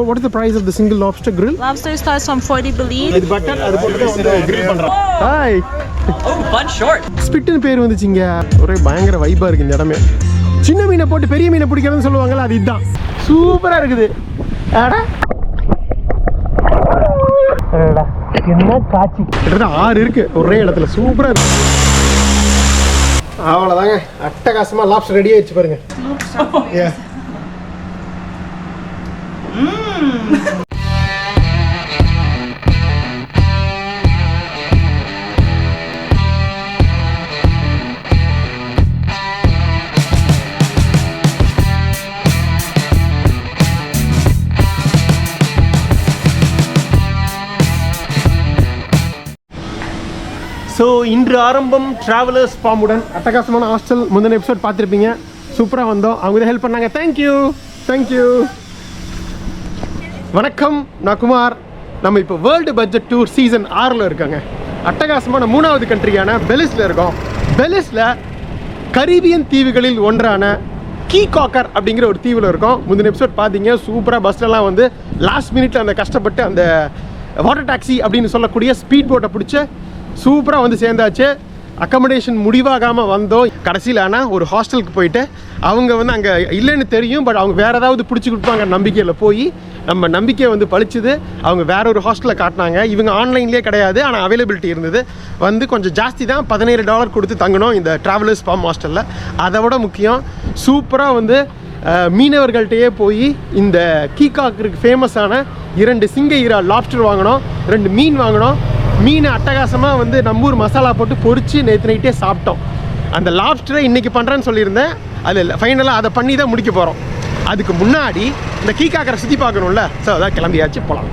what is the price of the single lobster grill? Lobster starts from 40 believe. இது butter அது போட்டு வந்து grill பண்றோம். ஹாய். Oh, fun short. ஸ்பிட்னு பேர் வந்துச்சுங்க. ஒரே பயங்கர வைபா இருக்கு இந்த இடமே. சின்ன மீனை போட்டு பெரிய மீனை பிடிக்கிறதுன்னு சொல்லுவாங்கல்ல, அது இதுதான். சூப்பரா இருக்குது. அட என்ன காட்சி. கிட்டத்தட்ட 6 இருக்கு ஒரே இடத்துல. சூப்பரா இருக்கு. அவ்வளோதாங்க, அட்டகாசமா லாப்ஸ்டர் ரெடி ஆயிடுச்சு பாருங்க. ஸோ இன்று ஆரம்பம் ட்ராவலர்ஸ் ஃபார்முடன் அட்டகாசமான ஹாஸ்டல். முந்தின எபிசோட் பார்த்துருப்பீங்க. சூப்பராக வந்தோம். அவங்க தான் ஹெல்ப் பண்ணாங்க. தேங்க்யூ. வணக்கம், நான் குமார். நம்ம இப்போ வேர்ல்டு பட்ஜெட் டூர் சீசன் 6 இருக்காங்க. அட்டகாசமான 3வது கண்ட்ரியான பெலிஸில் இருக்கோம். பெலிஸில் கரீபியன் தீவுகளில் ஒன்றான கீகாக்கர் அப்படிங்கிற ஒரு தீவில் இருக்கோம். முந்தின எபிசோட் பார்த்தீங்க. சூப்பராக பஸ்லலாம் வந்து லாஸ்ட் மினிட்ல அந்த கஷ்டப்பட்டு அந்த வாட்டர் டாக்ஸி அப்படின்னு சொல்லக்கூடிய ஸ்பீட் போட்டை பிடிச்சி சூப்பராக வந்து சேர்ந்தாச்சு. அக்கமடேஷன் முடிவாகாமல் வந்தோம். கடைசியில் ஆனால் ஒரு ஹாஸ்டலுக்கு போயிட்டு அவங்க வந்து அங்கே இல்லைன்னு தெரியும், பட் அவங்க வேறு ஏதாவது பிடிச்சி கொடுப்பாங்க நம்பிக்கையில் போய் நம்ம நம்பிக்கையை வந்து பழிச்சுது. அவங்க வேற ஒரு ஹாஸ்டலில் காட்டினாங்க. இவங்க ஆன்லைன்லேயே கிடையாது, ஆனால் அவைலபிலிட்டி இருந்தது. வந்து கொஞ்சம் ஜாஸ்தி தான், $17 கொடுத்து தங்கணும் இந்த ட்ராவலர்ஸ் ஃபார்ம் ஹாஸ்டலில். அதை விட முக்கியம், சூப்பராக வந்து மீனவர்கள்ட்டையே போய் இந்த கீகாக்கருக்கு ஃபேமஸான 2 சிங்க ஈரா லாப்ஸ்டர் வாங்கினோம், 2 மீன் வாங்கினோம். மீனை அட்டகாசமாக வந்து நம்ம ஊர் மசாலா போட்டு பொரித்து நேற்று நைட்டே சாப்பிட்டோம். அந்த லாப்ஸ்டரை இன்றைக்கி பண்ணுறேன்னு சொல்லியிருந்தேன். அது ஃபைனலாக அதை பண்ணி தான் முடிக்க போகிறோம். அதுக்கு முன்னாடி இந்த கீகாக்கரை சுற்றி பார்க்கணும்ல, ஸோ அதான் கிளம்பியாச்சு, போகலாம்.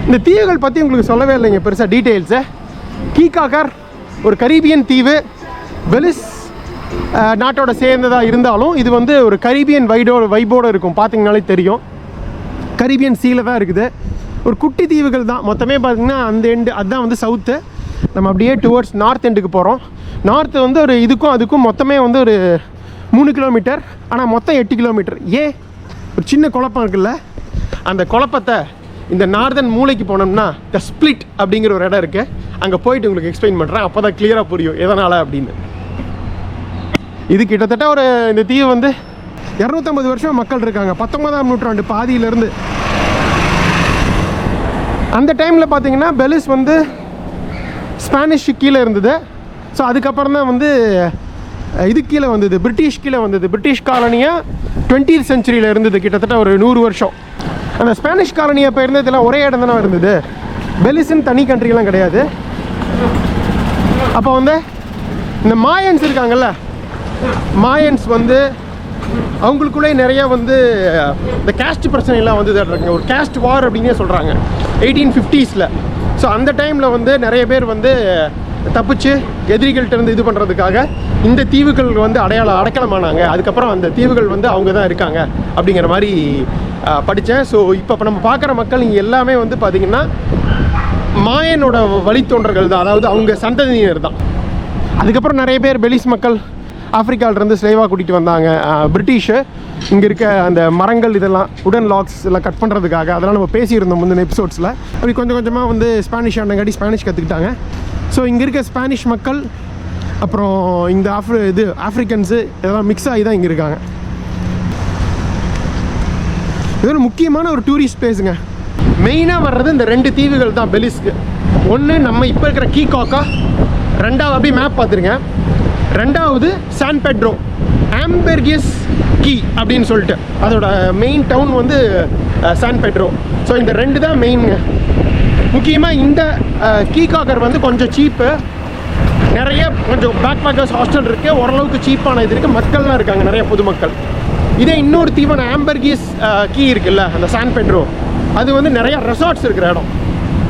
இந்த தீவுகள் பற்றி உங்களுக்கு சொல்லவே இல்லைங்க பெருசாக டீட்டெயில்ஸு. கீகாக்கர் ஒரு கரீபியன் தீவு, பெலிஸ் நாட்டோட சேர்ந்ததாக இருந்தாலும் இது வந்து ஒரு கரீபியன் வைபோடு இருக்கும். பார்த்தீங்கனாலே தெரியும், கரீபியன் சீல தான் இருக்குது. ஒரு குட்டி தீவுகள் தான் மொத்தமே. பார்த்திங்கன்னா அந்த எண்டு அதுதான் வந்து சவுத்து. நம்ம அப்படியே டுவர்ட்ஸ் நார்த் எண்டுக்கு போகிறோம். நார்த்து வந்து ஒரு இதுக்கும் அதுக்கும் மொத்தமே வந்து ஒரு 3 கிலோமீட்டர், ஆனால் மொத்தம் 8 கிலோமீட்டர். ஏன் ஒரு சின்ன குழப்பம் இருக்குல்ல, அந்த குழப்பத்தை இந்த நார்தன் மூளைக்கு போனோம்னா த ஸ்பிளிட் அப்படிங்கிற ஒரு இடம் இருக்குது. அங்கே போயிட்டு உங்களுக்கு எக்ஸ்பிளைன் பண்ணுறேன். அப்போ தான் கிளியராக புரியும் எதனால் அப்படின்னு. இது கிட்டத்தட்ட ஒரு இந்த தீவு வந்து 250 வருஷம் மக்கள் இருக்காங்க. 19ஆம் நூற்றாண்டு பாதியிலேருந்து. அந்த டைமில் பார்த்தீங்கன்னா பெலிஸ் வந்து ஸ்பானிஷ் கீழே இருந்தது. ஸோ அதுக்கப்புறம் தான் வந்து இது கீழே வந்தது, பிரிட்டிஷ் கீழே வந்தது. பிரிட்டிஷ் காலனியாக 20th செஞ்சுரியில் இருந்தது, கிட்டத்தட்ட ஒரு 100 வருஷம். அந்த ஸ்பானிஷ் காலனி அப்போ இருந்ததெல்லாம் ஒரே இடம் தானே இருந்தது. பெலிஸ்ன்னு தனி கண்ட்ரிலாம் கிடையாது. அப்போ வந்து இந்த மாயன்ஸ் இருக்காங்கல்ல, மாயன்ஸ் வந்து அவங்களுக்குள்ளே நிறைய வந்து இந்த கேஸ்ட் பிரச்சனைலாம் வந்து இதாடுறாங்க. ஒரு கேஸ்ட் வார் அப்படின்னே சொல்கிறாங்க 1850s. ஸோ அந்த டைமில் வந்து நிறைய பேர் வந்து தப்பிச்சு எதிரிகள்கிட்ட இருந்து இது பண்ணுறதுக்காக இந்த தீவுகள் வந்து அடைக்கலமானாங்க. அதுக்கப்புறம் அந்த தீவுகள் வந்து அவங்க தான் இருக்காங்க அப்படிங்கிற மாதிரி படித்தேன். ஸோ இப்போ நம்ம பார்க்குற மக்கள் இங்கே எல்லாமே வந்து பார்த்திங்கன்னா மாயனோட வழித்தோன்றர்கள் தான், அதாவது அவங்க சந்ததியினர் தான். அதுக்கப்புறம் நிறைய பேர் பெலிஸ் மக்கள் ஆஃப்ரிக்காவிலேருந்து ஸ்லேவாக கூட்டிகிட்டு வந்தாங்க பிரிட்டிஷு. இங்கே இருக்க அந்த மரங்கள் இதெல்லாம் உடன் லாக்ஸ் எல்லாம் கட் பண்ணுறதுக்காக. அதெல்லாம் நம்ம பேசியிருந்தோம் முந்தின எபிசோட்ஸில். அப்படி கொஞ்சம் கொஞ்சமாக வந்து ஸ்பானிஷ் ஆனங்காட்டி ஸ்பானிஷ் கற்றுக்கிட்டாங்க. ஸோ இங்கே இருக்க ஸ்பானிஷ் மக்கள் அப்புறம் இந்த ஆஃப்ரிக்கன்ஸு இதெல்லாம் மிக்ஸ் ஆகி தான் இங்கே இருக்காங்க. இது ஒரு முக்கியமான ஒரு டூரிஸ்ட் பிளேஸுங்க. மெயினாக வர்றது இந்த 2 தீவுகள் தான் பெலிஸ்க்கு. ஒன்று நம்ம இப்போ இருக்கிற கீகாக்கா, 2வது அப்படியே மேப் பார்த்துருங்க, 2வது சான் பெட்ரோ ஆம்பர்கியஸ் கீ அப்படின்னு சொல்லிட்டு அதோட மெயின் டவுன் வந்து சான் பெட்ரோ. ஸோ இந்த 2 தான் மெயினுங்க. முக்கியமாக இந்த கீகாக்கர் வந்து கொஞ்சம் சீப்பு. நிறைய கொஞ்சம் பேக் பேக்கர்ஸ் ஹாஸ்டல் இருக்குது, ஓரளவுக்கு சீப்பான இது இருக்குது, மக்கள்லாம் இருக்காங்க, நிறைய பொதுமக்கள். இதே இன்னொரு தீவான ஆம்பர்கியஸ் கீ இருக்குல்ல, அந்த சான் பெட்ரோ, அது வந்து நிறையா ரெசார்ட்ஸ் இருக்கிற இடம்,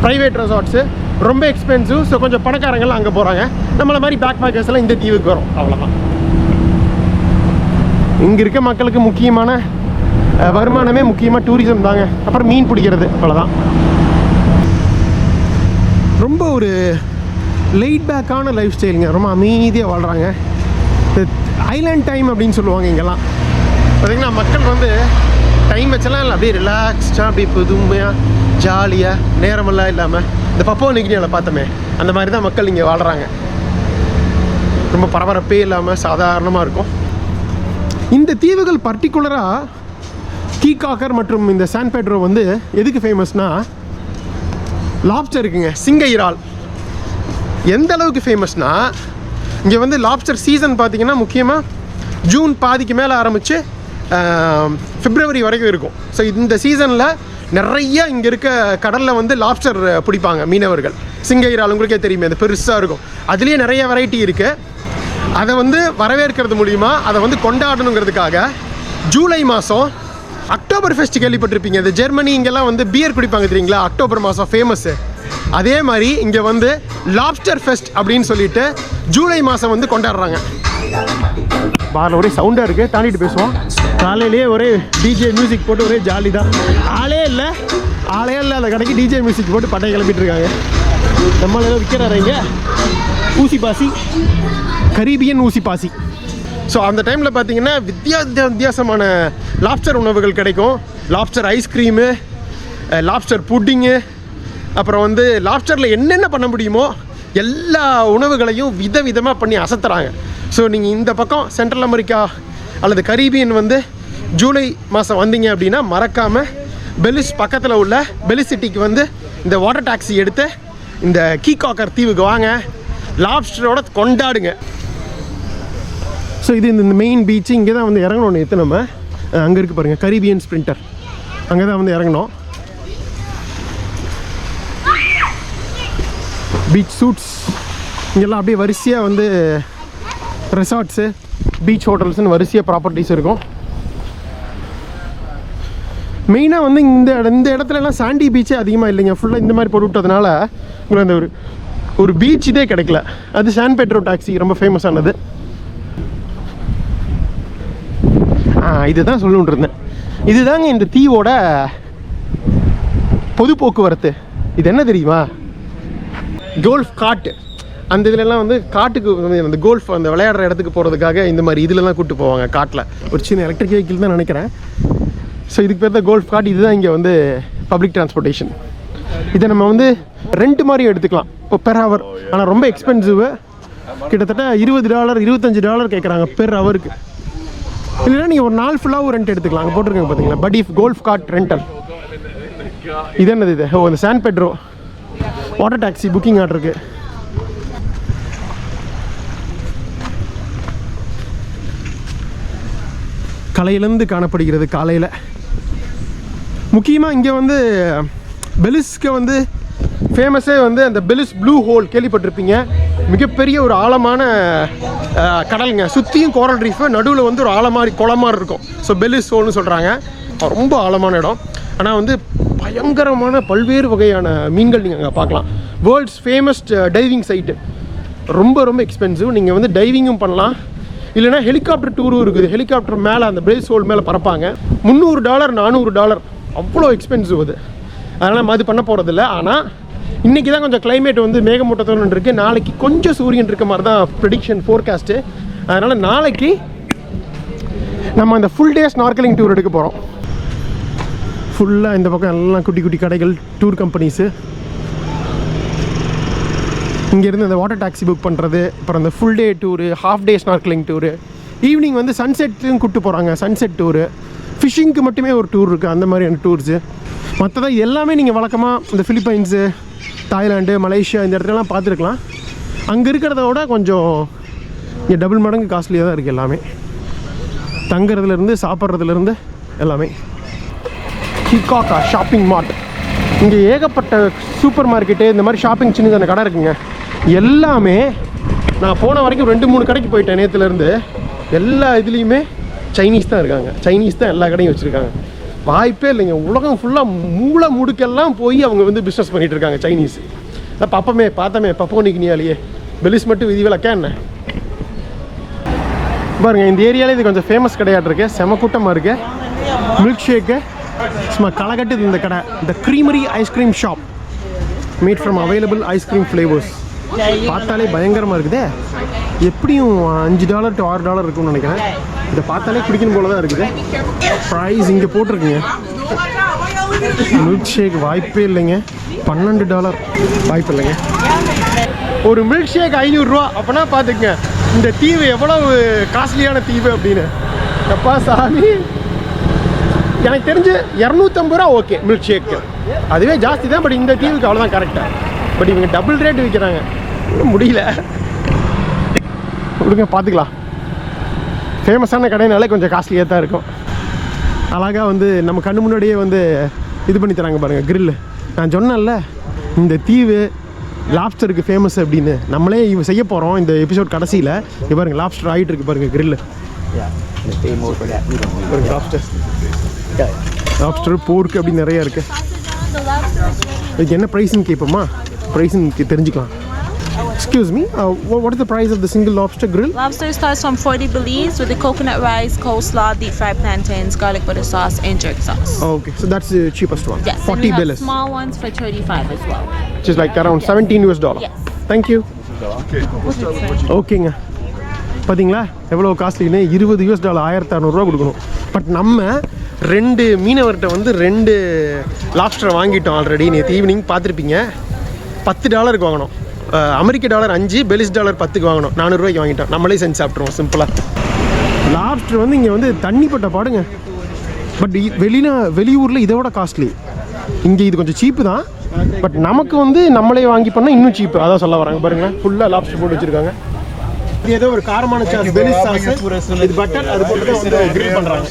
ப்ரைவேட் ரெசார்ட்ஸு, ரொம்ப எக்ஸ்பென்சிவ். ஸோ கொஞ்சம் பணக்காரங்கள்லாம் அங்கே போகிறாங்க. நம்மளை மாதிரி பேக் பேக்கர்ஸ் எல்லாம் இந்த தீவுக்கு வரும், அவ்வளோதான். இங்கே இருக்க மக்களுக்கு முக்கியமான வருமானமே முக்கியமாக டூரிசம் தாங்க. அப்புறம் மீன் பிடிக்கிறது, அவ்வளோதான். ரொம்ப ஒரு லைட் பேக்கான லைஃப் ஸ்டைலுங்க. ரொம்ப அமைதியாக வாழ்கிறாங்க. ஐலாண்ட் டைம் அப்படின்னு சொல்லுவாங்க இங்கெல்லாம். பார்த்திங்கன்னா மக்கள் வந்து டைம் வச்செல்லாம் இல்லை, அப்படியே ரிலாக்ஸ்டாக அப்படியே புதுமையாக ஜாலியாக நேரமெல்லாம் இல்லாமல் இந்த பப்போ நிகினியில் பார்த்தோமே அந்த மாதிரி தான் மக்கள் இங்கே வாழ்கிறாங்க. ரொம்ப பரபரப்பே இல்லாமல் சாதாரணமாக இருக்கும். இந்த தீவுகள் பர்டிகுலராக கீகாக்கர் மற்றும் இந்த சான் பெட்ரோ வந்து எதுக்கு ஃபேமஸ்னால் லாப்ஸ்டர் இருக்குங்க, சிங்க இறால். எந்த அளவுக்கு ஃபேமஸ்னால் இங்கே வந்து லாப்ஸ்டர் சீசன் பார்த்திங்கன்னா முக்கியமாக ஜூன் பாதிக்கு மேலே ஆரம்பித்து பிப்ரவரி வரைக்கும் இருக்கும். ஸோ இந்த சீசனில் நிறைய இங்கே இருக்க கடலில் வந்து லாப்ஸ்டர் பிடிப்பாங்க மீனவர்கள். சிங்க இறால் உங்களுக்கே தெரியுமே, அது பெருசாக இருக்கும். அதுலேயே நிறைய வெரைட்டி இருக்குது. அதை வந்து வரவேற்கிறது மூலிமா அதை வந்து கொண்டாடணுங்கிறதுக்காக ஜூலை மாதம் அக்டோபர் ஃபெஸ்ட் கேள்விப்பட்டிருப்பீங்க. இந்த ஜெர்மனி இங்கெல்லாம் வந்து பியர் குடிப்பாங்க தெரியுங்களா, அக்டோபர் மாதம் ஃபேமஸ்ஸு. அதே மாதிரி இங்கே வந்து லாப்ஸ்டர் ஃபெஸ்ட் அப்படின்னு சொல்லிட்டு ஜூலை மாதம் வந்து கொண்டாடுறாங்க. பாரில் ஒரே சவுண்டாக இருக்குது, தாண்டிட்டு பேசுவோம். காலையிலேயே ஒரே டிஜே மியூசிக் போட்டு ஒரே ஜாலி தான். ஆளே இல்லை அந்த கடைக்கு டிஜே மியூசிக் போட்டு பட்டையை கிளப்பிட்டு இருக்காங்க. நம்மளால விற்கிறாரு இங்கே ஊசி பாசி, கரீபியன் ஊசி பாசி. ஸோ அந்த டைமில் பார்த்தீங்கன்னா வித்தியாசமான லாப்ஸ்டர் உணவுகள் கிடைக்கும். லாப்ஸ்டர் ஐஸ்கிரீமு, லாப்ஸ்டர் புட்டிங்கு, அப்புறம் வந்து லாப்ஸ்டரில் என்னென்ன பண்ண முடியுமோ எல்லா உணவுகளையும் விதவிதமாக பண்ணி அசத்துறாங்க. ஸோ நீங்கள் இந்த பக்கம் சென்ட்ரல் அமெரிக்கா அல்லது கரீபியன் வந்து ஜூலை மாதம் வந்தீங்க அப்படின்னா மறக்காமல் பெலிஸ் பக்கத்தில் உள்ள பெலிஸ் சிட்டிக்கு வந்து இந்த வாட்டர் டாக்ஸி எடுத்து இந்த கீகாக்கர் தீவுக்கு வாங்க, லாப்ஸ்டரோட கொண்டாடுங்க. ஸோ இது இந்த மெயின் பீச்சு. இங்கே தான் வந்து இறங்கணும் நேற்று நம்ம. அங்கே இருக்குது பாருங்கள் கரீபியன் ஸ்ப்ரிண்டர், அங்கே தான் வந்து இறங்கணும். பீச் சூட்ஸ் இங்கெல்லாம் அப்படியே வரிசையாக வந்து ரெசார்ட்ஸு, பீச் ஹோட்டல்ஸ்னு வரிசையாக ப்ராப்பர்ட்டிஸ் இருக்கும். மெயினாக வந்து இந்த இடத்துலலாம் சாண்டி பீச்சே அதிகமாக இல்லைங்க, ஃபுல்லாக இந்த மாதிரி போட்டு விட்டதுனால உங்களுக்கு அந்த ஒரு பீச் இதே கிடைக்கல. அது சான் பெட்ரோ டாக்ஸி ரொம்ப ஃபேமஸானது. இதுதான் சொல்லணுன்ட்டு இருந்தேன். இதுதாங்க இந்த தீவோட பொது போக்குவரத்து. இது என்ன தெரியுமா, கோல்ஃப் காட்டு. அந்த இதுலலாம் வந்து காட்டுக்கு அந்த கோல்ஃப் அந்த விளையாடுற இடத்துக்கு போகிறதுக்காக இந்த மாதிரி இதுலலாம் கூப்பிட்டு போவாங்க. காட்டில் ஒரு சின்ன எலக்ட்ரிக் வெஹிக்கிள் தான் நினைக்கிறேன். ஸோ இதுக்கு பேர் தான் கோல்ஃப் காட். இதுதான் இங்கே வந்து பப்ளிக் டிரான்ஸ்போர்ட்டேஷன். இதை நம்ம வந்து ரெண்ட் மாதிரியும் எடுத்துக்கலாம் இப்போ பெர் ஹவர். ஆனால் ரொம்ப எக்ஸ்பென்சிவ், கிட்டத்தட்ட $20 $25 கேட்குறாங்க பெர் ஹவருக்கு. இல்லைன்னா நீங்கள் ஒரு நாள் ஃபுல்லாக ஒரு ரெண்ட் எடுத்துக்கலாம். அங்கே போட்டிருக்காங்க பார்த்தீங்களா, படி கோல்ஃப் கார்ட் ரெண்டல். இது என்னது இது? ஓ, இந்த San Pedro water taxi booking ஆர்டருக்கு. கலையிலேருந்து காணப்படுகிறது காலையில். முக்கியமாக இங்கே வந்து பெலிஸ்க்கு வந்து ஃபேமஸே வந்து அந்த பெலிஸ் ப்ளூ ஹோல் கேள்விப்பட்டிருப்பீங்க. மிகப்பெரிய ஒரு ஆழமான கடலுங்க, சுற்றியும் கோரல் ரீஃபு, நடுவில் வந்து ஒரு ஆழமாக குளமாக இருக்கும். ஸோ பெலிஸ் ஹோல்னு சொல்கிறாங்க. ரொம்ப ஆழமான இடம். ஆனால் வந்து பயங்கரமான பல்வேறு வகையான மீன்கள் நீங்கள் அங்கே பார்க்கலாம். World's famous diving site. ரொம்ப ரொம்ப எக்ஸ்பென்சிவ். நீங்கள் வந்து டைவிங்கும் பண்ணலாம், இல்லைனா ஹெலிகாப்டர் டூரும் இருக்குது. ஹெலிகாப்டர் மேலே அந்த பெலிஸ் ஹோல் மேலே பறப்பாங்க. $300 $400 அவ்வளோ எக்ஸ்பென்சிவ் அது. அதனால் அது பண்ண போகிறதில்ல. ஆனால் இன்றைக்கி தான் கொஞ்சம் கிளைமேட் வந்து மேகமூட்டத்தோடு இருக்குது. நாளைக்கு கொஞ்சம் சூரியன் இருக்க மாதிரி தான் ப்ரெடிக்ஷன் ஃபோர்காஸ்ட்டு. அதனால் நாளைக்கு நம்ம அந்த ஃபுல் டே ஸ்நார்க்கலிங் டூர் எடுக்க போகிறோம். ஃபுல்லாக இந்த பக்கம் எல்லாம் குட்டி குட்டி கடைகள், டூர் கம்பெனிஸு. இங்கேருந்து அந்த வாட்டர் டாக்ஸி புக் பண்ணுறது, அப்புறம் அந்த full day tour, half day snorkelling tour, evening வந்து சன்செட்டும் கூப்பிட்டு போகிறாங்க. சன்செட் டூரு, ஃபிஷ்ஷிங்க்கு மட்டுமே ஒரு டூர் இருக்குது, அந்த மாதிரியான டூர்ஸு. மற்றதான் இது எல்லாமே நீங்கள் வழக்கமாக இந்த ஃபிலிப்பைன்ஸு, தாய்லாண்டு, மலேசியா இந்த இடத்துலலாம் பார்த்துருக்கலாம். அங்கே இருக்கிறத விட கொஞ்சம் இங்கே டபுள் மடங்கு காஸ்ட்லியாக தான் இருக்குது எல்லாமே. தங்குறதுலேருந்து சாப்பிட்றதுலேருந்து எல்லாமே. கீகாக்கா ஷாப்பிங் மார்ட். இங்கே ஏகப்பட்ட சூப்பர் மார்க்கெட்டு, இந்த மாதிரி ஷாப்பிங் சின்ன சின்ன கடை இருக்குங்க. எல்லாமே நான் போன வரைக்கும் 2-3 கடைக்கு போயிட்டேன் நேற்றுலேருந்து. எல்லா இதுலேயுமே சைனீஸ் தான் இருக்காங்க. சைனீஸ் தான் எல்லா கடையும் வச்சுருக்காங்க. வாய்ப்பே இல்லைங்க. உலகம் ஃபுல்லாக மூளை முடுக்கெல்லாம் போய் அவங்க வந்து பிஸ்னஸ் பண்ணிகிட்டு இருக்காங்க சைனீஸ். பார்த்தமே பப்போ நிகினியாலேயே பெலிஸ் மட்டும் விதி விலக்கா என்ன பாருங்கள். இந்த ஏரியாவில் இது கொஞ்சம் ஃபேமஸ் கடையாட்டு இருக்கு. செம கூட்டமாக இருக்குது. மில்க் ஷேக்கு சும்மா களை கட்டுது இந்த கடை. இந்த creamery ice cream shop made from available ice cream flavours. பார்த்தாலே பயங்கரமாக இருக்குதே. எப்படியும் $5 to $6 இருக்கும்னு நினைக்கிறேன். இதை பார்த்தாலே குடிக்கணும் போல தான் இருக்குது. ப்ரைஸ் இங்கே போட்டிருக்குங்க. மில்க் ஷேக் வாய்ப்பே இல்லைங்க. $12 வாய்ப்பு இல்லைங்க. ஒரு மில்க் ஷேக் $500. அப்போனா பார்த்துக்குங்க இந்த தீவு எவ்வளவு காஸ்ட்லியான தீவு அப்படின்னு. எப்பா சாமி, எனக்கு தெரிஞ்சு $250 ஓகே மில்க் ஷேக்கு. அதுவே ஜாஸ்தி தான். பட் இந்த தீவுக்கு அவ்வளோதான் கரெக்டாக. பட் இவங்க டபுள் ரேட் விற்கிறாங்க. முடியல விடுங்க, பார்த்துக்கலாம். ஃபேமஸான கடைனாலே கொஞ்சம் காஸ்ட்லியாக தான் இருக்கும். அழகாக வந்து நம்ம கண்ணு முன்னாடியே வந்து இது பண்ணி தராங்க பாருங்கள், கிரில்லு. நான் சொன்னேன்ல இந்த தீவு லாப்ஸ்டருக்கு ஃபேமஸ் அப்படின்னு. நம்மளே இவங்க செய்ய போகிறோம் இந்த எபிசோட் கடைசியில். இது பாருங்கள், லாப்ஸ்டர் ஆகிட்டு இருக்கு பாருங்கள் கிரில்லு. லாப்ஸ்டர் போர்க்கு அப்படி நிறைய இருக்குது. இதுக்கு என்ன ப்ரைஸ்ன்னு கேட்போமா? ப்ரைஸ்ன்னு தெரிஞ்சுக்கலாம். Excuse me, what is the price of the single lobster grill? Lobster starts from 40 Belize with the coconut rice, coleslaw, deep fried plantains, garlic butter sauce, and jerk sauce. Oh, okay, so that's the cheapest one. Yes, 40 and we have Belize. small ones for $35 as well. Which is like around $17. Yes. Thank you. ஓகேங்க, பார்த்தீங்களா எவ்வளோ காஸ்ட்லின்னு? $20 $1600 கொடுக்கணும். But நம்ம 2 மீனவர்கிட்ட வந்து 2 லாப்ஸ்டரை வாங்கிட்டோம் already. நேற்று evening பார்த்துருப்பீங்க. $10 வாங்கணும். அமெரிக்க டாலர் 5, பெலிஸ் டாலர் 10 வாங்கணும். $400 வாங்கிட்டோம். நம்மளே செஞ்சு சாப்பிட்ருவோம் சிம்பிளாக. லாப்ஸ்டர் வந்து இங்கே வந்து தண்ணி பட்ட பாடுங்க. பட் வெளியூரில் இதை விட காஸ்ட்லி. இங்கே இது கொஞ்சம் சீப்பு தான். பட் நமக்கு வந்து நம்மளே வாங்கி பண்ணால் இன்னும் சீப்பு. அதான் சொல்ல வராங்க பாருங்களேன். ஃபுல்லாக லாப்ஸ்டர் போட்டு வச்சுருக்காங்க. இது ஏதோ ஒரு காரமான சாஸ், பெலிஸ் சாஸ், இது பட்டர், அது போட்டு தான் வந்து கிரில் பண்ணுறாங்க.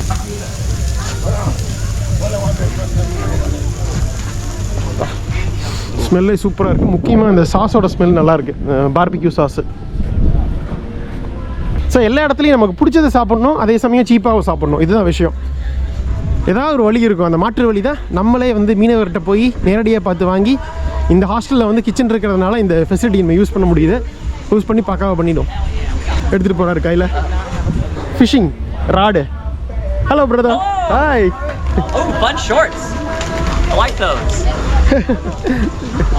ஸ்மெல்லே சூப்பராக இருக்குது. முக்கியமாக இந்த சாஸோட ஸ்மெல் நல்லாயிருக்கு, பார்பிக்யூ சாஸு. ஸோ எல்லா இடத்துலையும் நமக்கு பிடிச்சதை சாப்பிட்ணும், அதே சமயம் சீப்பாகவும் சாப்பிட்ணும். இதுதான் விஷயம். ஏதாவது ஒரு வழி இருக்கும். அந்த மாற்று வழி தான் நம்மளே வந்து மீனவர்கிட்ட போய் நேரடியாக பார்த்து வாங்கி, இந்த ஹாஸ்டலில் வந்து கிச்சன் இருக்கிறதுனால இந்த ஃபெசிலிட்டி நம்ம யூஸ் பண்ண முடியுது. யூஸ் பண்ணி பக்காவாக பண்ணிடும். எடுத்துகிட்டு போகிறாரு கையில் fishing rod. Hello brother. Hi. Oh, fun shorts. I like those.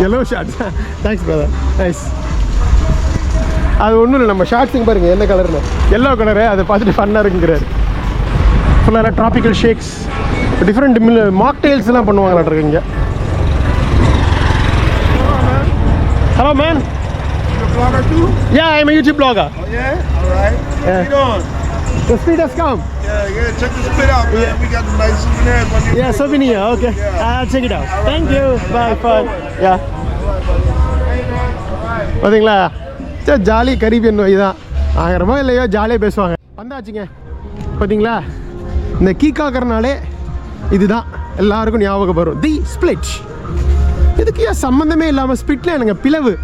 yellow shorts. Thanks brother. Nice. அது ஒன்றும் இல்லை, நம்ம ஷார்ட்ஸுங்க பாருங்கள் என்ன கலர்னு. Yellow colour. அதை பார்த்துட்டு ஃபன்னாக இருக்குங்கிறாரு. ஃபுல்லாக ட்ராபிக்கல் ஷேக்ஸ், டிஃப்ரெண்ட் மாக்டெயில்ஸ்லாம் பண்ணுவாங்களாட்ருக்கு இங்கே. Hello man. Vlogger too? Yeah, I'm a YouTube blogger. Oh yeah? Alright. Yeah. How you doing? The speed has come. Yeah, check the spit out, man. We got the nice souvenirs on you. Yeah, souvenir. Okay. I'll check it out. Thank you. Bye. Fun. Yeah. பார்த்தீங்களா, சரி jolly Caribbean நோய் தான். 1000 இல்லையோ ஜாலியாக பேசுவாங்க. வந்தாச்சுங்க. பார்த்தீங்களா, இந்த கீக்காக்கறனாலே இதுதான் எல்லாருக்கும் ஞாபகம் வரும். தி ஸ்பிளிட். இதுக்கு ஏன் சம்மந்தமே இல்லாமல் ஸ்பிட்ல எனக்கு பிளவு.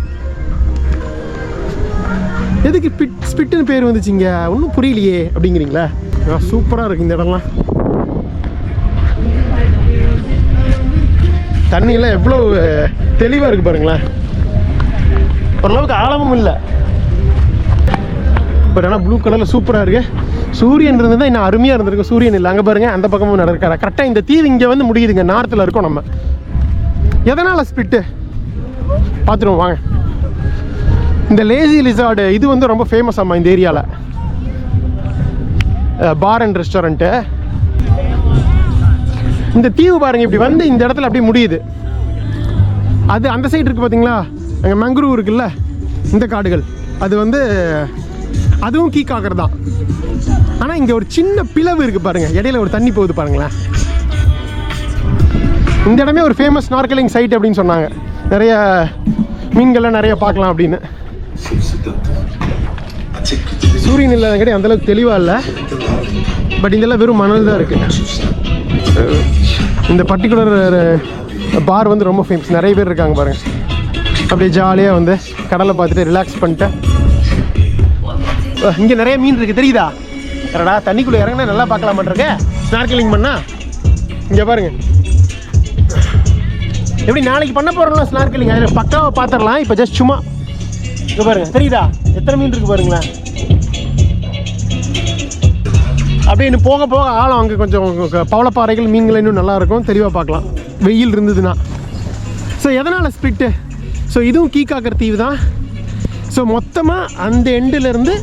எதுக்கு ஸ்பிட்டுன்னு பேர் வந்துச்சிங்க, ஒன்றும் புரியலையே அப்படிங்கிறீங்களா? சூப்பராக இருக்குது இந்த இடம்லாம். தண்ணியெல்லாம் எவ்வளோ தெளிவாக இருக்குது பாருங்களேன். ஓரளவுக்கு ஆழமும் இல்லை. பட் ஆனால் ப்ளூ கலரில் சூப்பராக இருக்குது. சூரியன் இருந்தது தான் இன்னும் அருமையாக இருந்திருக்கு. சூரியன் இல்லை. அங்கே பாருங்கள், அந்த பக்கமும் நடக்கிற கரெக்டாக இந்த தீவு இங்கே வந்து முடியுதுங்க. நார்த்தில் இருக்கோம் நம்ம. எதனால் ஸ்பிட்டு பார்த்துருவோம் வாங்க. இந்த லேசி லிசார்டு இது வந்து ரொம்ப ஃபேமஸ் ஆமாம் இந்த ஏரியாவில். பார் அண்ட் ரெஸ்டாரண்ட்டு. இந்த தீவு பாருங்கள், இப்படி வந்து இந்த இடத்துல அப்படியே முடியுது. அது அந்த சைடு இருக்குது பார்த்தீங்களா, அங்கே மங்குரூ இருக்குல்ல, இந்த காடுகள். அது வந்து அதுவும் கீக்காக்கர் தான். ஆனால் இங்கே ஒரு சின்ன பிளவு இருக்குது பாருங்கள், இடையில ஒரு தண்ணி போகுது பாருங்களேன். இந்த இடமே ஒரு ஃபேமஸ் ஸ்நார்க்கலிங் சைட் அப்படின்னு சொன்னாங்க. நிறைய மீன்கள்லாம் நிறைய பார்க்கலாம் அப்படின்னு. சூரியன் இல்லாதங்காட்டி அந்தளவுக்கு தெளிவாக இல்லை. பட் இதெல்லாம் வெறும் மணல் தான் இருக்குது. இந்த பர்டிகுலர் பார் வந்து ரொம்ப ஃபேமஸ். நிறைய பேர் இருக்காங்க பாருங்கள். அப்படியே ஜாலியாக வந்து கடலை பார்த்துட்டு ரிலாக்ஸ் பண்ணிட்டு. இங்கே நிறைய மீன் இருக்குது தெரியுதா? கரெக்டா தண்ணிக்குள்ளே இறங்கினா நல்லா பார்க்கலாம் பண்ணுறேங்க. ஸ்நார்க்கலிங் பண்ணால் இங்கே பாருங்கள். எப்படி நாளைக்கு பண்ண போகிறோம்ல ஸ்நார்க்கலிங், அதில் பக்காவை பார்த்துடலாம். இப்போ ஜஸ்ட் சும்மா இங்கே பாருங்கள், தெரியுதா எத்தனை மீன் இருக்குது பாருங்களேன். அப்படியே இன்னும் போக போக ஆழம் அங்கே கொஞ்சம் பவளப்பாறைகள் மீன்கள் இன்னும் நல்லாயிருக்கும், தெளிவாக பார்க்கலாம் வெயில் இருந்ததுன்னா. ஸோ எதனால் ஸ்பிட்டு? ஸோ இதுவும் கீக்காக்கர் தீவு தான். ஸோ மொத்தமாக அந்த எண்டுலேருந்து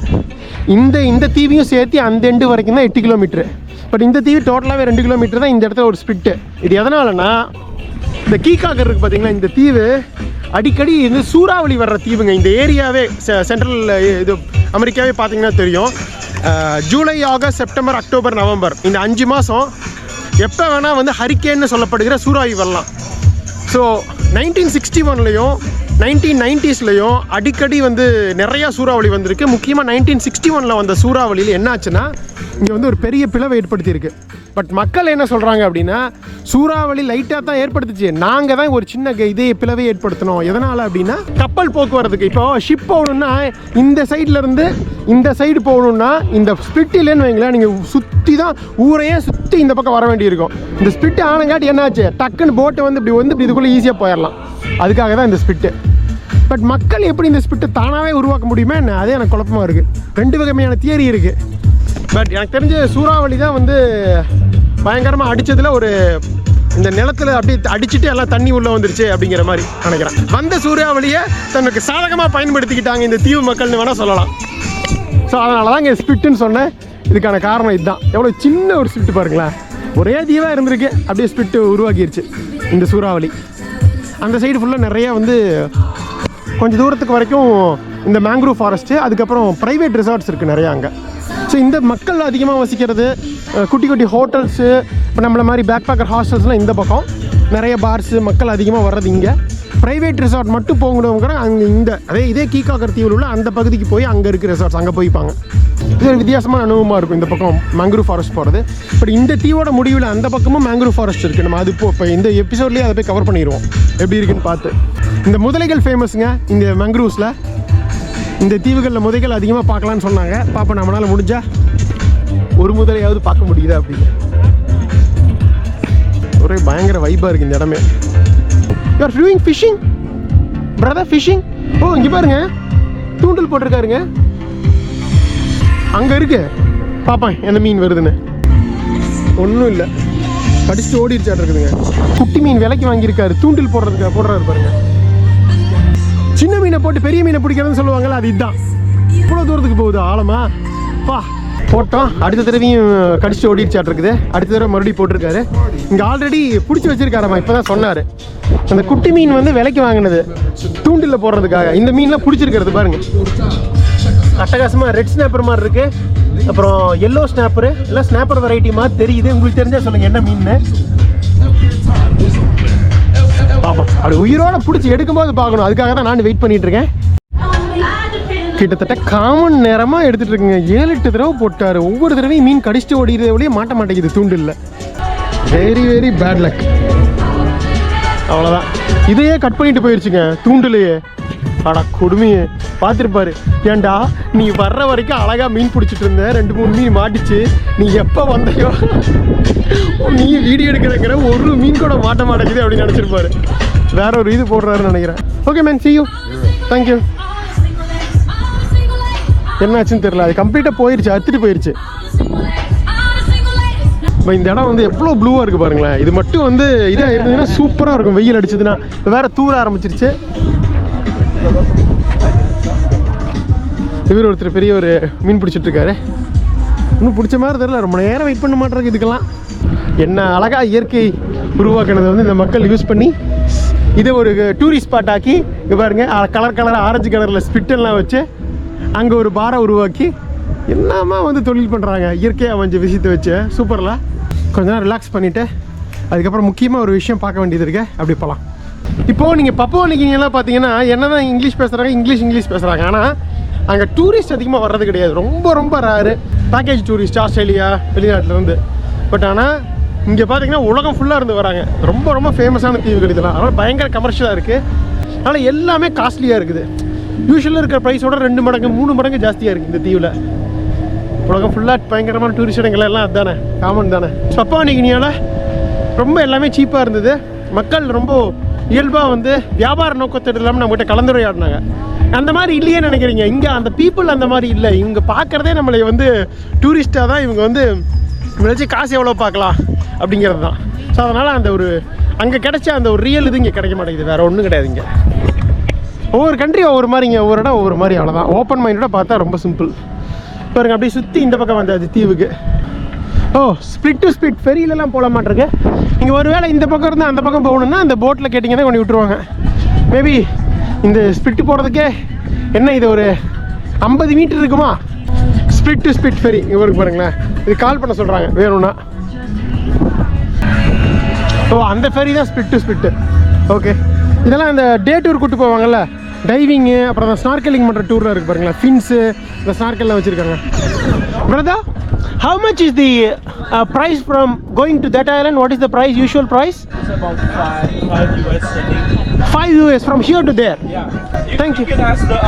இந்த தீவையும் சேர்த்து அந்த எண்டு வரைக்கும் தான் 8 கிலோமீட்ரு. பட் இந்த தீவு டோட்டலாகவே 2 கிலோமீட்டர் தான். இந்த இடத்துல ஒரு ஸ்பிட்டு. இது எதனாலனா இந்த கீகாக்கர் இருக்குது பார்த்தீங்களா, இந்த தீவு அடிக்கடி இந்த சூறாவளி வர்ற தீவுங்க. இந்த ஏரியாவே சென்ட்ரல் இது அமெரிக்காவே பார்த்தீங்கன்னா தெரியும். July, August, September, October, November இந்த 5 மாதம் எப்போ வேணால் வந்து ஹரிக்கேன்னு சொல்லப்படுகிற சூறாவளி வரலாம். ஸோ 1961லையும் 1990ஸ்லையும் அடிக்கடி வந்து நிறையா சூறாவளி வந்திருக்கு. முக்கியமாக 1961 வந்த சூறாவளியில் என்னாச்சுன்னா இங்கே வந்து ஒரு பெரிய பிளவை ஏற்படுத்தியிருக்கு. பட் மக்கள் என்ன சொல்கிறாங்க அப்படின்னா, சூறாவளி லைட்டாக தான் ஏற்படுத்துச்சு, நாங்கள் தான் ஒரு சின்ன இதே பிளவை ஏற்படுத்தணும். எதனால் அப்படின்னா கப்பல் போக்குவரத்துக்கு. இப்போ ஷிப் போகணுன்னா இந்த சைட்லேருந்து இந்த சைடு போகணுன்னா இந்த ஸ்பிட் இல்லைன்னு வைங்களேன், நீங்கள் சுற்றி தான் ஊரையே சுற்றி இந்த பக்கம் வர வேண்டியிருக்கும். இந்த ஸ்பிட் ஆனங்காட்டி என்னாச்சு, டக்குன்னு போட்டை வந்து இப்படி இதுக்குள்ளே ஈஸியாக போயிடலாம். அதுக்காக தான் இந்த ஸ்பிட்டு. பட் மக்கள் எப்படி இந்த ஸ்பிட்டை தானாகவே உருவாக்க முடியுமா என்ன, அதே எனக்கு குழப்பமாக இருக்குது. 2 வகையான தியரி இருக்குது. பட் எனக்கு தெரிஞ்ச சூறாவளி தான் வந்து பயங்கரமாக அடித்ததில் ஒரு இந்த நிலத்தில் அப்படியே அடிச்சுட்டு எல்லாம் தண்ணி உள்ளே வந்துருச்சு அப்படிங்கிற மாதிரி நினைக்கிறேன். வந்த சூறாவளியை தனக்கு சாதகமாக பயன்படுத்திக்கிட்டாங்க இந்த தீவு மக்கள்னு வேணால் சொல்லலாம். ஸோ அதனால தான் இங்கே ஸ்பிட்டுன்னு சொன்னேன். இதுக்கான காரணம் இதுதான். எவ்வளோ சின்ன ஒரு ஸ்பிட்டு பாருங்களேன், ஒரே தீவாக இருந்திருக்கு, அப்படியே ஸ்பிட்டு உருவாக்கிருச்சு இந்த சூறாவளி. அந்த சைடு ஃபுல்லாக நிறையா வந்து கொஞ்சம் தூரத்துக்கு வரைக்கும் இந்த மேங்க்ரூவ் ஃபாரஸ்ட்டு, அதுக்கப்புறம் ப்ரைவேட் ரிசார்ட்ஸ் இருக்குது நிறையா அங்கே. ஸோ இந்த மக்கள் அதிகமாக வசிக்கிறது குட்டி குட்டி ஹோட்டல்ஸு, இப்போ நம்மள மாதிரி பேக் பேக்கர் ஹாஸ்டல்ஸ்லாம் இந்த பக்கம், நிறைய பார்ஸு, மக்கள் அதிகமாக வர்றது இங்கே. ப்ரைவேட் ரிசார்ட் மட்டும் போகணுங்கிற அங்கே இதே கீகாக்கர் தீவில் உள்ள அந்த பகுதிக்கு போய் அங்கே இருக்கிற ரிசார்ட்ஸ் அங்கே போய்ப்பாங்க. இது ஒரு வித்தியாசமான அனுபவமாக இருக்கும் இந்த பக்கம் மேங்க்ரூவ் ஃபாரஸ்ட் போகிறது. பட் இந்த தீவோட முடிவில் அந்த பக்கமும் மேங்க்ரூவ் ஃபாரஸ்ட் இருக்குது. நம்ம அது இப்போ இந்த எபிசோட்லேயே அதை போய் கவர் பண்ணிடுவோம் எப்படி இருக்குன்னு பார்த்து. இந்த முதலைகள் ஃபேமஸுங்க இந்த மேங்க்ரூவ்ஸில். இந்த தீவுகளில் முதலைகள் அதிகமாக பார்க்கலான்னு சொன்னாங்க. பார்ப்போம் நம்மளால் முடிஞ்சா ஒரு முதலையாவது பார்க்க முடியுதா அப்படின்னு. ஒரே பயங்கர வைப்பாக இருக்குது இந்த இடமே. You are doing fishing brother, fishing. Oh இங்கே பாருங்க, தூண்டில் போட்டிருக்காருங்க. அங்கே இருக்கு, பார்ப்பேன் என்ன மீன் வருதுன்னு. ஒன்றும் இல்லை, கடிச்சிட்டு ஓடிடுச்சாட்டு இருக்குதுங்க. குட்டி மீன் விலைக்கு வாங்கியிருக்காரு, தூண்டில் போடுறாரு பாருங்க. சின்ன மீனை போட்டு பெரிய மீனை பிடிக்கிறதுன்னு சொல்லுவாங்கள்ல, அது இதுதான். இவ்வளோ தூரத்துக்கு போகுது ஆழமா பா. போட்டோம், அடுத்த தடவையும் கடிச்சிட்டு ஓடிடுச்சாட்டு இருக்குது. அடுத்த தடவை மறுபடியும் போட்டிருக்காரு. இங்கே ஆல்ரெடி பிடிச்சி வச்சிருக்காரம்மா, இப்போ தான் சொன்னார். அந்த குட்டி மீன் வந்து விலைக்கு வாங்கினது தூண்டில் போடுறதுக்காக. இந்த மீன்லாம் பிடிச்சிருக்கிறது பாருங்க, அட்டகாசமாக ரெட் ஸ்னாப்பர் மாதிரி இருக்குது. அப்புறம் எல்லோ ஸ்னாப்பரு, எல்லாம் ஸ்னாப்பர் வெரைட்டி மாதிரி தெரியுது. உங்களுக்கு தெரிஞ்சால் சொல்லுங்கள் என்ன மீன். பார்ப்போம், அப்படி உயிரோட பிடிச்சி எடுக்கும்போது பார்க்கணும். அதுக்காக தான் நான் வெயிட் பண்ணிட்டு இருக்கேன். கிட்டத்தட்ட காமன் நேரமாக எடுத்துகிட்டு இருக்குங்க. 7-8 தடவை போட்டார். ஒவ்வொரு தடவையும் மீன் கடிச்சிட்டு ஓடிக்கிறத வழியே மாட்ட மாட்டேங்குது தூண்டில். Very very bad luck. அவ்வளோதான், இதையே கட் பண்ணிட்டு போயிடுச்சுங்க தூண்டிலையே. அடா கொடுமையே, பார்த்துருப்பாரு. ஏண்டா நீ வர்ற வரைக்கும் அழகாக மீன் பிடிச்சிட்டு இருந்த, 2-3 மீன் மாட்டிச்சு, நீ எப்போ வந்தையோ நீ வீடியோ எடுக்கிறங்கிற ஒரு மீன் கூட மாட்ட மாட்டேங்குது அப்படின்னு நினச்சிருப்பாரு. வேற ஒரு இது போடுறாருன்னு நினைக்கிறேன். Okay man, see you, thank you. என்னாச்சுன்னு தெரியல, அது கம்ப்ளீட்டாக போயிடுச்சு, அத்துட்டு போயிடுச்சு. இந்த இடம் வந்து எவ்வளோ ப்ளூவாக இருக்குது பாருங்களேன். இது மட்டும் வந்து இதாக இருந்ததுன்னா சூப்பராக இருக்கும். வெயில் அடிச்சதுன்னா வேற தூர ஆரம்பிச்சிருச்சு. இவர் ஒருத்தர் பெரிய ஒரு மீன் பிடிச்சிட்டு இருக்காரு. இன்னும் பிடிச்ச மாதிரி தெரியல, ரொம்ப நேரம் வெயிட் பண்ண மாட்டேருக்கு. இதுக்கெல்லாம் என்ன அழகா இயற்கை உருவாக்குனது வந்து இந்த மக்கள் யூஸ் பண்ணி இதை ஒரு டூரிஸ்ட் ஸ்பாட் ஆக்கி, இங்கே பாருங்க கலர் ஆரஞ்சு கலரில் ஸ்பிட்டெல்லாம் வச்சு அங்கே ஒரு பாரை உருவாக்கி என்னமா வந்து தொழில் பண்ணுறாங்க. இயற்கையாக அமைஞ்ச விஷயத்தை வச்சு சூப்பரில் கொஞ்ச நேரம் ரிலாக்ஸ் பண்ணிவிட்டு அதுக்கப்புறம் முக்கியமாக ஒரு விஷயம் பார்க்க வேண்டியது இருக்கு. அப்படி போகலாம். இப்போது நீங்கள் பப்புவா நியூகினியெல்லாம் பார்த்தீங்கன்னா என்ன தான் இங்கிலீஷ் பேசுகிறாங்க, இங்கிலீஷ் பேசுகிறாங்க. ஆனால் அங்கே டூரிஸ்ட் அதிகமாக வர்றது கிடையாது. ரொம்ப ரேரு பேக்கேஜ் டூரிஸ்ட் ஆஸ்திரேலியா வெளிநாட்டிலேருந்து. பட் ஆனால் இங்கே பார்த்தீங்கன்னா உலகம் ஃபுல்லாக இருந்து வராங்க. ரொம்ப ஃபேமஸான தீவுகள் இதெல்லாம். அதனால் பயங்கர கமர்ஷியலாக இருக்குது. அதனால் எல்லாமே காஸ்ட்லியாக இருக்குது. யூஸ்வலாக இருக்கிற ப்ரைஸோட 2 மடங்கு 3 மடங்கு ஜாஸ்தியாக இருக்குது இந்த தீவில். உலகம் ஃபுல்லாக பயங்கரமான டூரிஸ்ட் இடங்கள் எல்லாம் அதுதானே, காமன் தானே. பப்புவா நியூகினியாவில் ரொம்ப எல்லாமே சீப்பாக இருந்தது. மக்கள் ரொம்ப இயல்பாக வந்து வியாபார நோக்கத்தோடு இல்லாமல் நம்மகிட்ட கலந்துரையாடினாங்க. அந்த மாதிரி இல்லையே நினைக்கிறீங்க. இங்கே அந்த பீப்புள் அந்த மாதிரி இல்லை. இவங்க பார்க்குறதே நம்மளை வந்து டூரிஸ்ட்டாக தான். இவங்க வந்து வச்சு காசு எவ்வளோ பார்க்கலாம் அப்படிங்கிறது தான். ஸோ அதனால் அந்த ஒரு அங்கே கிடைச்ச அந்த ஒரு ரியல் இது இங்கே கிடைக்க மாட்டேங்குது. வேறு ஒன்றும் கிடையாது இங்கே. ஒவ்வொரு கண்ட்ரி ஒவ்வொரு மாதிரிங்க, ஒவ்வொரு இடம் ஒவ்வொரு மாதிரி, அவ்வளோதான். ஓப்பன் மைண்டோட பார்த்தா ரொம்ப சிம்பிள். பாருங்க அப்படியே சுற்றி இந்த பக்கம் வந்தாது தீவுக்கு. ஓ, ஸ்பிளிட் டு ஸ்பிளிட் ஃபெரியிலலாம் போக மாட்டிருக்கு. நீங்கள் ஒரு வேளை இந்த பக்கம் இருந்து அந்த பக்கம் போகணுன்னா அந்த போட்டில் கேட்டிங்கன்னா கொண்டு விட்டுருவாங்க. மேபி இந்த ஸ்பிளிட் போகிறதுக்கே என்ன இது ஒரு 50 மீட்டர் இருக்குமா? ஸ்பிளிட் டு ஸ்பிளிட் ஃபெரி இவருக்கு பாருங்களேன். இது கால் பண்ண சொல்கிறாங்க வேணும்னா. ஓ, அந்த ஃபெரி தான் ஸ்பிளிட் டு ஸ்பிளிட்டு. ஓகே, இதெல்லாம் இந்த டே டூர் கூட்டு போவாங்கல்ல, டைவிங்கு, அப்புறம் அந்த ஸ்னார்க்கலிங் பண்ணுற டூரில் இருக்குது பாருங்களேன். ஃபின்ஸு, இந்த ஸ்னார்க்கல்லாம் வச்சுருக்காங்க. Brata, how much is the price from going to that island? What is the price, usual price? It's about $5 US a day. $5 from here to there. Yeah. Thank you. You can ask the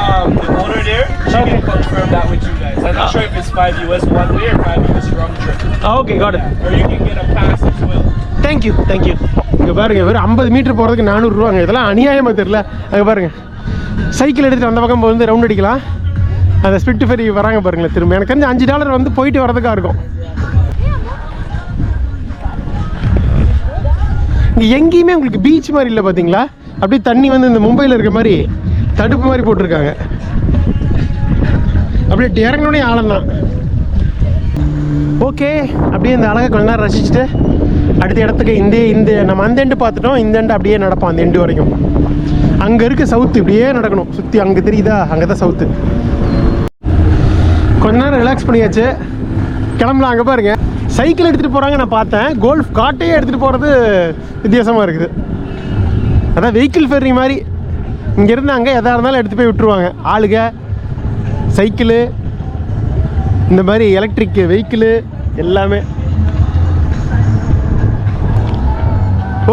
owner there. She can confirm that with you guys. I'm not sure if it's $5 US one way or $5 US round trip. Okay, got it. Or you can get a pass as well. Thank you, thank you. இங்கே பாருங்க, வெறும் 50 metre போகிறதுக்கு 400 ரூபாங்க. இதெல்லாம் அநியாயமாக தெரியல. அங்கே பாருங்க, சைக்கிள் எடுத்துகிட்டு அந்த பக்கம் வந்து ரவுண்ட் அடிக்கலாம். அந்த ஸ்பிளிட் ஃபெரி வராங்க பாருங்களேன். திரும்ப எனக்கு தெரிஞ்சு $5 வந்து போயிட்டு வரதுக்காக இருக்கும். இங்கே எங்கேயுமே உங்களுக்கு பீச் மாதிரி இல்லை பார்த்தீங்களா? அப்படியே தண்ணி வந்து இந்த மும்பையில் இருக்க மாதிரி தடுப்பு மாதிரி போட்டிருக்காங்க. அப்படியே இறங்கினோடனே ஆழம் தான். ஓகே, அப்படியே இந்த அழகை கொஞ்ச நேரம் ரசிச்சுட்டு அடுத்த இடத்துக்கு இந்த நம்ம அந்த எண்டு பார்த்துட்டோம். இந்த எண்டு அப்படியே நடப்போம் அந்த எண்டு வரைக்கும். அங்கே இருக்க சவுத்து இப்படியே நடக்கணும் சுற்றி. அங்கே தெரியுதா? அங்கே தான் சவுத்து. கொஞ்ச நேரம் ரிலாக்ஸ் பண்ணியாச்சு, கிளம்பலாம். அங்கே பாருங்க, சைக்கிள் எடுத்துகிட்டு போகிறாங்க. நான் பார்த்தேன் கோல்ஃப் காட்டையே எடுத்துகிட்டு போகிறது வித்தியாசமாக இருக்குது. அதான் வெஹிக்கிள் ஃபெரி மாதிரி இங்கேருந்து அங்கே எதாக இருந்தாலும் எடுத்து போய் விட்டுருவாங்க. ஆளுங்க, சைக்கிளு, இந்த மாதிரி எலக்ட்ரிக் வெஹிக்கிளு எல்லாமே.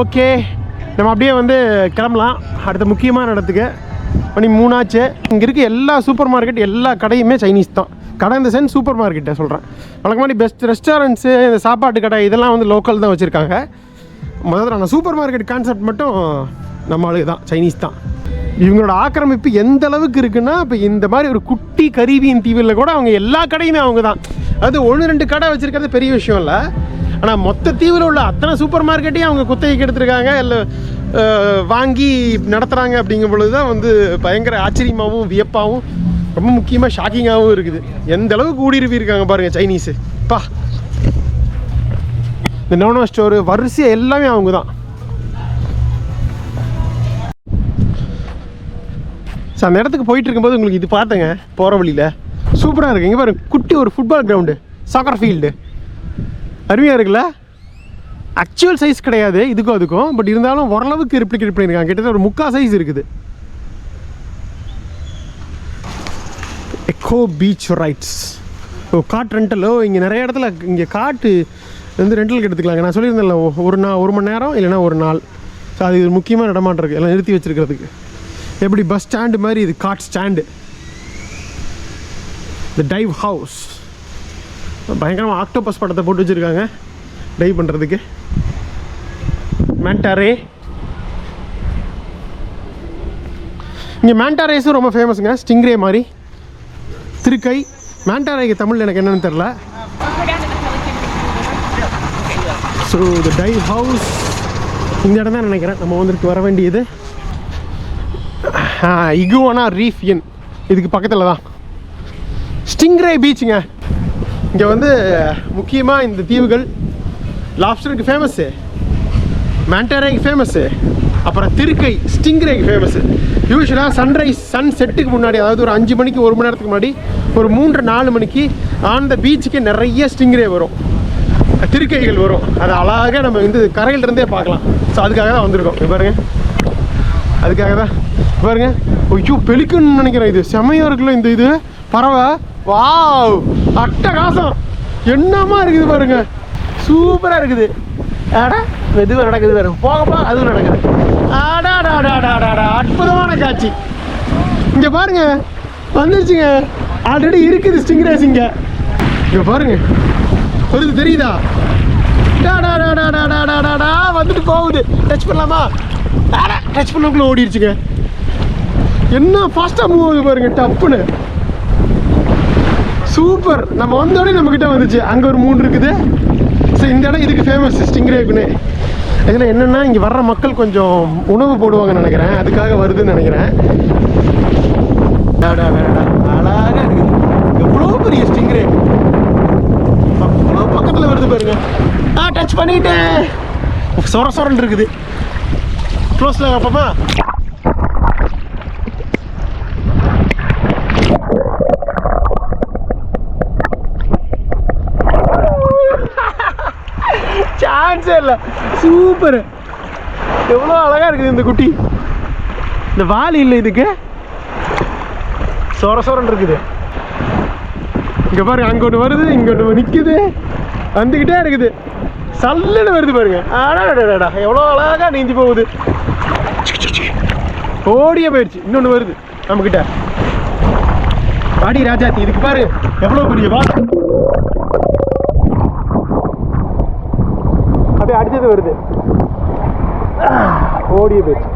ஓகே, நம்ம அப்படியே வந்து கிளம்பலாம் அடுத்த முக்கியமான இடத்துக்கு. மணி 3 ஆச்சு. இங்கே இருக்க எல்லா சூப்பர் மார்க்கெட், எல்லா கடையுமே சைனீஸ் தான். கடை இந்த சென்ஸ் சூப்பர் மார்க்கெட்டை சொல்கிறேன். வழக்கு மாதிரி பெஸ்ட் ரெஸ்டாரண்ட்ஸு, இந்த சாப்பாட்டு கடை இதெல்லாம் வந்து லோக்கல் தான் வச்சுருக்காங்க. முதல்ல நான் சூப்பர் மார்க்கெட் கான்செப்ட் மட்டும் நம்ம ஆளுக்கு தான், சைனீஸ் தான். இவங்களோட ஆக்கிரமிப்பு எந்த அளவுக்கு இருக்குன்னா, இப்போ இந்த மாதிரி ஒரு குட்டி கரீபியன் தீவில் கூட அவங்க எல்லா கடையுமே அவங்க தான். அது 1-2 கடை வச்சுருக்கிறது பெரிய விஷயம் இல்லை. ஆனால் மொத்த தீவில் உள்ள அத்தனை சூப்பர் மார்க்கெட்டையும் அவங்க குத்தகைக்கு எடுத்துருக்காங்க, இல்லை வாங்கி நடத்துகிறாங்க. அப்படிங்கும் பொழுது தான் வந்து பயங்கர ஆச்சரியமாகவும் வியப்பாகவும் ரொம்ப முக்கியமாக ஷாக்கிங்காகவும் இருக்குது. எந்த அளவுக்கு ஊடுருவி இருக்காங்க பாருங்கள் சைனீஸு. பா, இந்த நோனோ ஸ்டோரு வரிசையாக எல்லாமே அவங்க தான். ஸோ அந்த இடத்துக்கு போயிட்டு இருக்கும்போது உங்களுக்கு இது பார்த்தேங்க போகிற வழியில் சூப்பராக இருக்குது. இங்கே பாருங்க, குட்டி ஒரு ஃபுட்பால் கிரவுண்டு, சாக்கர் ஃபீல்டு, அருமையாக இருக்குல்ல. ஆக்சுவல் சைஸ் கிடையாது இதுக்கும் அதுக்கும், பட் இருந்தாலும் ஓரளவுக்கு ரிப்ளிகேட் பண்ணியிருக்காங்க. கிட்டத்தட்ட ஒரு 3/4 சைஸ் இருக்குது. Eco beach rides. Oh, god ரெண்டலோ. இங்கே நிறைய இடத்துல இங்கே காட்டு வந்து ரெண்டலுக்கு எடுத்துக்கலாங்க. நான் சொல்லியிருந்தேன்ல, ஒரு மணி நேரம் இல்லைன்னா ஒரு நாள். ஸோ அது ஒரு முக்கியமான இடமாட்டு இருக்குது எல்லாம் நிறுத்தி வச்சுருக்கிறதுக்கு. எப்படி பஸ் ஸ்டாண்டு மாதிரி இது காட் ஸ்டாண்டு. த டைவ் ஹவுஸ், பயங்கரமாக ஆக்டோபஸ் படத்தை போட்டு வச்சுருக்காங்க டைவ் பண்ணுறதுக்கு. மேண்டாரே, இங்கே மேண்டாரேஸும் ரொம்ப ஃபேமஸுங்க. ஸ்டிங்ரே மாதிரி திருக்கை. மேண்டாரேக்கு தமிழ் எனக்கு என்னென்னு தெரில. ஸோ த டைவ் ஹவுஸ் இந்த இடம் தான் நினைக்கிறேன் நம்ம வந்துட்டு வர வேண்டியது. இகுவானா ரீஃப் இன் இதுக்கு பக்கத்தில் தான் ஸ்டிங்ரே பீச்சுங்க. இங்கே வந்து முக்கியமாக இந்த தீவுகள் லாப்ஸ்டருக்கு ஃபேமஸ்ஸு, மேண்டாரேக்கு ஃபேமஸ்ஸு, அப்புறம் திருக்கை ஸ்டிங்ரேக்கு ஃபேமஸ்ஸு. யூஸ்வலாக சன்ரைஸ் சன் செட்டுக்கு முன்னாடி, அதாவது ஒரு 5 மணிக்கு 1 மணி நேரத்துக்கு முன்னாடி, ஒரு 3-4 மணிக்கு அந்த பீச்சுக்கு நிறைய ஸ்டிங்ரே வரும், திருக்கைகள் வரும். அது அழகாக நம்ம வந்து கரையிலிருந்தே பார்க்கலாம். ஸோ அதுக்காக தான் வந்திருக்கோம். பாருங்க, அதுக்காக தான் பாருங்க. ஐயோ, பெலிக்கன்னு நினைக்கிறேன். இது செமையாக இருக்குல்ல இந்த இது பறவை. வாவ், அட்டகாசம், என்னமா இருக்குது பாருங்க, சூப்பராக இருக்குது. ஆடா மெதுவாக நடக்குது பாருங்க, போகப்பா அதுவும் நடக்குது. ஆடாடாடாடாடா, அற்புதமான காட்சி. இங்கே பாருங்க, வந்துருச்சுங்க. ஆல்ரெடி இருக்குது ஸ்டிங்ரேஸ் இங்கே. இங்கே பாருங்க, வருது தெரியுதா? டாடாடாடாடாடாடா வந்துட்டு போகுது. டச் பண்ணலாமா? டச் பண்ணக்குள்ள ஓடிடுச்சுங்க. என்ன ஃபாஸ்ட்டாக மூவ் ஆகுது பாருங்க, டப்புன்னு. சூப்பர். நம்ம வந்தோடனே நம்மக்கிட்ட வந்துச்சு. அங்கே ஒரு 3 இருக்குது. ஸோ இந்த இடம் இதுக்கு ஃபேமஸ் ஸ்டிங்ரேக்குன்னு. இதில் என்னென்னா, இங்கே வர்ற மக்கள் கொஞ்சம் உணவு போடுவாங்கன்னு நினைக்கிறேன், அதுக்காக வருதுன்னு நினைக்கிறேன். அழகா இருக்குது. எவ்வளோ பெரிய ஸ்டிங்ரே, அவ்வளோ பக்கத்தில் வருது பாருங்க. டச் பண்ணிட்டேன். சொர சொரன்னு இருக்குது. க்ளோஸில் வைப்போமா? சான்ஸே இல்லை. சூப்பர். எவ்வளோ அழகா இருக்குது இந்த குட்டி. இந்த வாலி இல்லை இதுக்கு, சொர சொரன்னு இருக்குது. இங்க பாருங்க, அங்க ஒன்று வருது, இங்க ஒன்று நிற்குது, வந்துக்கிட்டே இருக்குது. சல்லுன்னு வருது பாருங்க. ஆடாடா எவ்வளோ அழகா நீந்தி போகுது. ஓடியே போயிடுச்சு. இன்னொன்று வருது நம்மக்கிட்ட. பாடி ராஜாத்தி, இதுக்கு பாரு எவ்வளோ பெரிய வால். அப்படியே அடிச்சது வருது. ஓடியே போயிடுச்சு.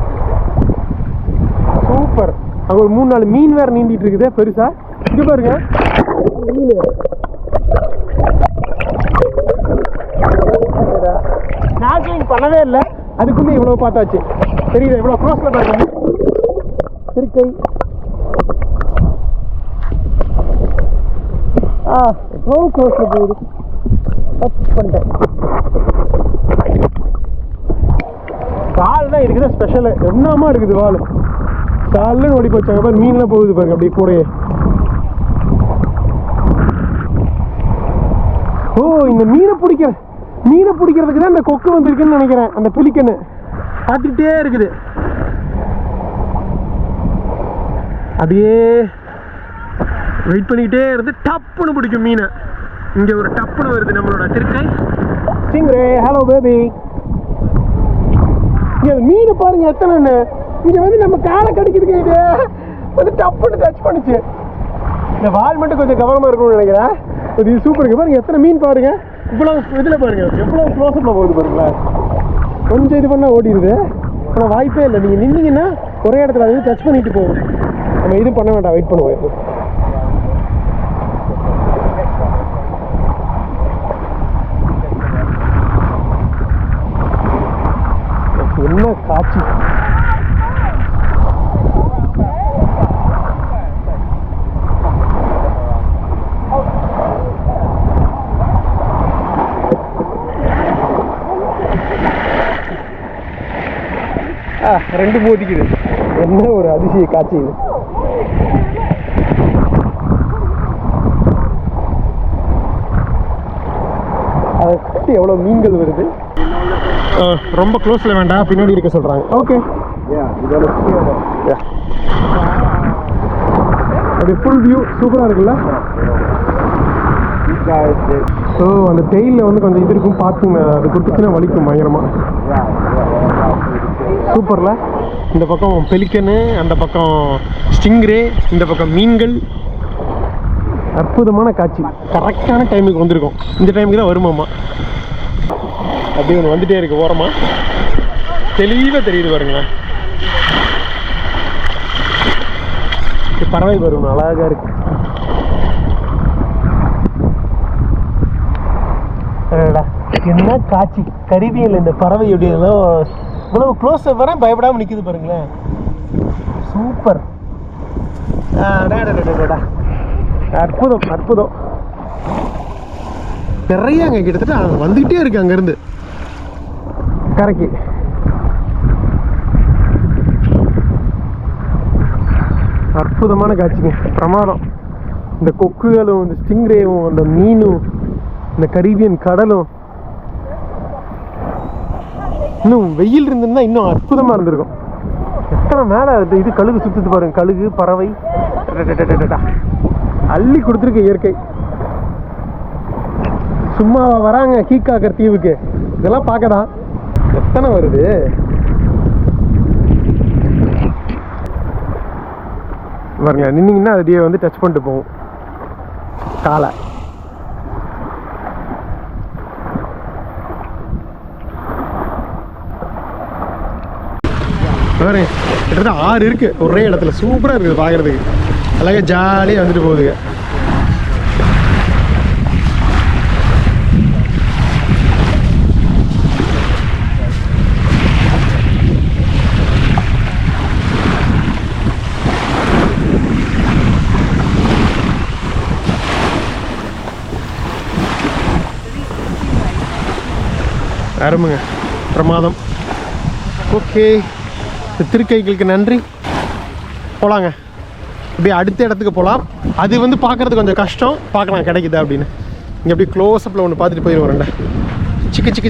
சூப்பர். அங்கே ஒரு 3-4 மீன் வேற நீந்திட்டு இருக்குது பெருசா. இங்க பாருங்க மீன். ஸ்நார்க்லிங் பண்ணவே இல்லை, அதுக்குள்ளே இவ்வளோ பார்த்தாச்சு. தெரியுது இவ்வளோ க்ளோஸில் பாருங்க. திருக்கை எவ்வளோ க்ளோஸில் போகுது. டச் பண்ணிட்டேன். வால் தான் இருக்குது ஸ்பெஷலு. என்னமா இருக்குது வால். காலில் ஓடி போச்சாங்க பாரு. மீன்லாம் போகுது பாருங்க அப்படியே கூடயே. ஓ, இந்த மீனை பிடிக்கிறதுக்கு தான் இந்த கொக்கு வந்திருக்குன்னு நினைக்கிறேன். அந்த புலிக்கண்ணு பார்த்துக்கிட்டே இருக்குது. அப்படியே வெயிட் பண்ணிக்கிட்டே இருந்து டப்புன்னு பிடிக்கும் மீனை. இங்கே ஒரு டப்புன்னு வருது நம்மளோட திருக்கை ஸ்டிங்ரே. Hello baby. இங்கே மீனை பாருங்க எத்தனைன்னு. இங்கே வந்து நம்ம காலை கடிக்கிறதுக்கு இது வந்து டப்புன்னு டச் பண்ணிச்சு. இந்த வால் மட்டும் கொஞ்சம் கவனமாக இருக்கணும்னு நினைக்கிறேன். இது சூப்பருக்கு பாருங்க. எத்தனை மீன் பாருங்க. இவ்வளோ இதில் பாருங்க எவ்வளோ க்ளோஸப்பில் போகுது பாருங்களேன். கொஞ்சம் இது பண்ணால் ஓடிடுது. ஆனால் வாய்ப்பே இல்லை. நீங்கள் நின்னீங்கன்னா ஒரே இடத்துல அது டச் பண்ணிட்டு போகும். நம்ம இதுவும் பண்ண வேண்டாம், வெயிட் பண்ணுவோம். என்ன காட்சி. ரெண்டு மோதிக்குது. என்ன ஒரு அதிசய காட்சி இது. அதை சுற்றி எவ்வளோ மீன்கள் வருது. ரொம்ப க்ளோஸில் வேண்டாம், பின்னாடி இருக்க சொல்கிறாங்க. ஓகே, அது ஃபுல் வியூ சூப்பராக இருக்குல்ல. ஸோ அந்த டெயிலில் வந்து கொஞ்சம் இது இருக்கும், பார்த்துங்க. அது கொடுத்துச்சுன்னா வலிக்கும் பயங்கரமாக. சூப்பரில். இந்த பக்கம் பெலிக்கனு, அந்த பக்கம் ஸ்டிங்ரே, இந்த பக்கம் மீன்கள். அற்புதமான காட்சி. கரெக்டான டைமுக்கு வந்திருக்கோம். இந்த டைமுக்கு தான் வருமாம்மா. அப்படியே ஒன்று வந்துட்டே இருக்கு ஓரமாக. தெளிவாக தெரியுது பாருங்களேன். பறவை வரும், அழகாக இருக்கு. என்ன காட்சி. கரிபியல் இந்த பறவை எப்படியெல்லாம் இவ்வளவு க்ளோஸ் வர பயப்படாமல் நிற்குது பாருங்களேன். சூப்பர். அற்புதம் அற்புதம். நிறைய அங்கே கிட்டத்தட்ட வந்துக்கிட்டே இருக்கு அங்கேருந்து கரைக்கு. அற்புதமான காட்சிங்க, பிரமாதம். இந்த கொக்குகளும், இந்த ஸ்டிங்ரேவும், அந்த மீனும், இந்த கரீபியன் கடலும். இன்னும் வெயில் இருந்திருந்தா இன்னும் அற்புதமாக இருந்திருக்கும். எத்தனை மேலே இது கழுகு சுற்றுது பாருங்க. கழுகு, பறவை அள்ளி கொடுத்துருக்கு இயற்கை. சும்மா வராங்க கீக்காக்கர் தீவுக்கு. இதெல்லாம் பார்க்க தான் எத்தனை வருது. பாருங்க, நின்னீங்கன்னா அப்படியே வந்து டச் பண்ணிட்டு போகும் காலை. பாரு, கிட்டத்தட்ட 6 இருக்கு ஒரே இடத்துல. சூப்பராக இருக்குது பார்க்குறதுக்கு. அழகாக ஜாலியாக வந்துட்டு போகுதுங்க. அருமைங்க, பிரமாதம். ஓகே, திருக்கைகளுக்கு நன்றி. போகலாங்க, அப்படியே அடுத்த இடத்துக்கு போகலாம். அது வந்து பார்க்குறது கொஞ்சம் கஷ்டம், பார்க்கலாம் கிடைக்குதா அப்படின்னு. இங்கே அப்படியே க்ளோஸ்அப்பில் ஒன்று பார்த்துட்டு போயிடுவோம். ரெண்டா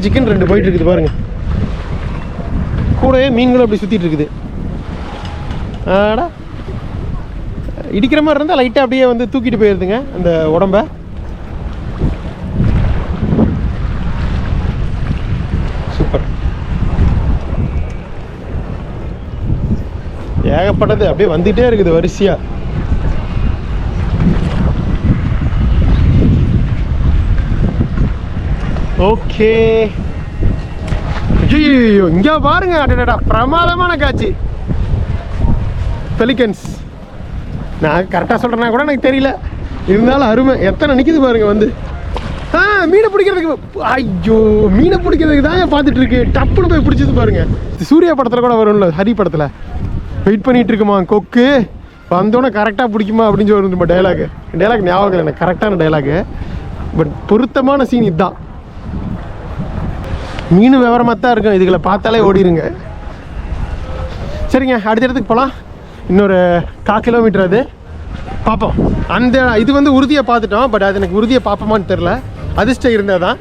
சிக்கன் 2 போயிட்டு இருக்குது பாருங்க. கூடவே மீன்களும் அப்படி சுற்றிட்டு இருக்குது. ஆடா, இடிக்கிற மாதிரி இருந்தால் லைட்டாக அப்படியே வந்து தூக்கிட்டு போயிருதுங்க அந்த உடம்ப. சூப்பர், ஏகப்பட்டது அப்படியே வந்துகிட்டே இருக்குது வரிசையா. ஓகே, ஐயோ இங்கே பாருங்க, அடடா பிரமாதமான காட்சி. பெலிகன்ஸ், நான் கரெக்டாக சொல்கிறேன்னா கூட எனக்கு தெரியல, இருந்தாலும் அருமை. எத்தனை நிற்கிது பாருங்க வந்து. மீனை பிடிக்கிறதுக்கு, ஐயோ மீனை பிடிக்கிறதுக்கு தான் பார்த்துட்டு இருக்கு. டப்புன்னு போய் பிடிச்சது பாருங்க. சூர்யா படத்தில் கூட வரும்ல, ஹரி படத்தில் வெயிட் பண்ணிட்டு இருக்குமா கொக்கு, வந்தோடனே கரெக்டாக பிடிக்குமா அப்படின்னு சொல்லி நம்ம டைலாக் ஞாபகம் இல்லை எனக்கு கரெக்டான டைலாகு. பட் பொருத்தமான சீன் இதுதான். மீன் விவரமாக தான் இருக்கும், இதுகளை பார்த்தாலே ஓடிடுங்க. சரிங்க, அடுத்த இடத்துக்கு போகலாம். இன்னொரு 1/4 கிலோமீட்டர் அது பார்ப்போம். அந்த இது வந்து உறுதியை பார்த்துட்டோம், பட் அது எனக்கு உறுதியை பார்ப்போமான்னு தெரில. அதிர்ஷ்டம் இருந்தால் தான்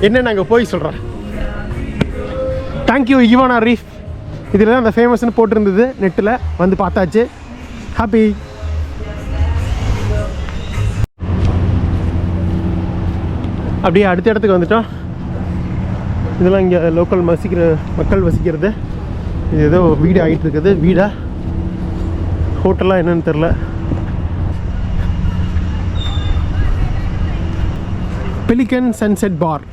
என்ன நாங்கள் போய் சொல்கிறேன். Thank you Ivana reef. இதில் தான் அந்த ஃபேமஸ்ன்னு போட்டிருந்தது நெட்டில், வந்து பார்த்தாச்சு. ஹாப்பி. அப்படியே அடுத்த இடத்துக்கு வந்துட்டோம். இதெல்லாம் இங்கே லோக்கல் மக்கள் வசிக்கிறது. இது ஏதோ வீடு ஆகிட்டு இருக்குது. வீடா ஹோட்டலாக என்னன்னு தெரில. பெலிகன் சன்செட் பார்,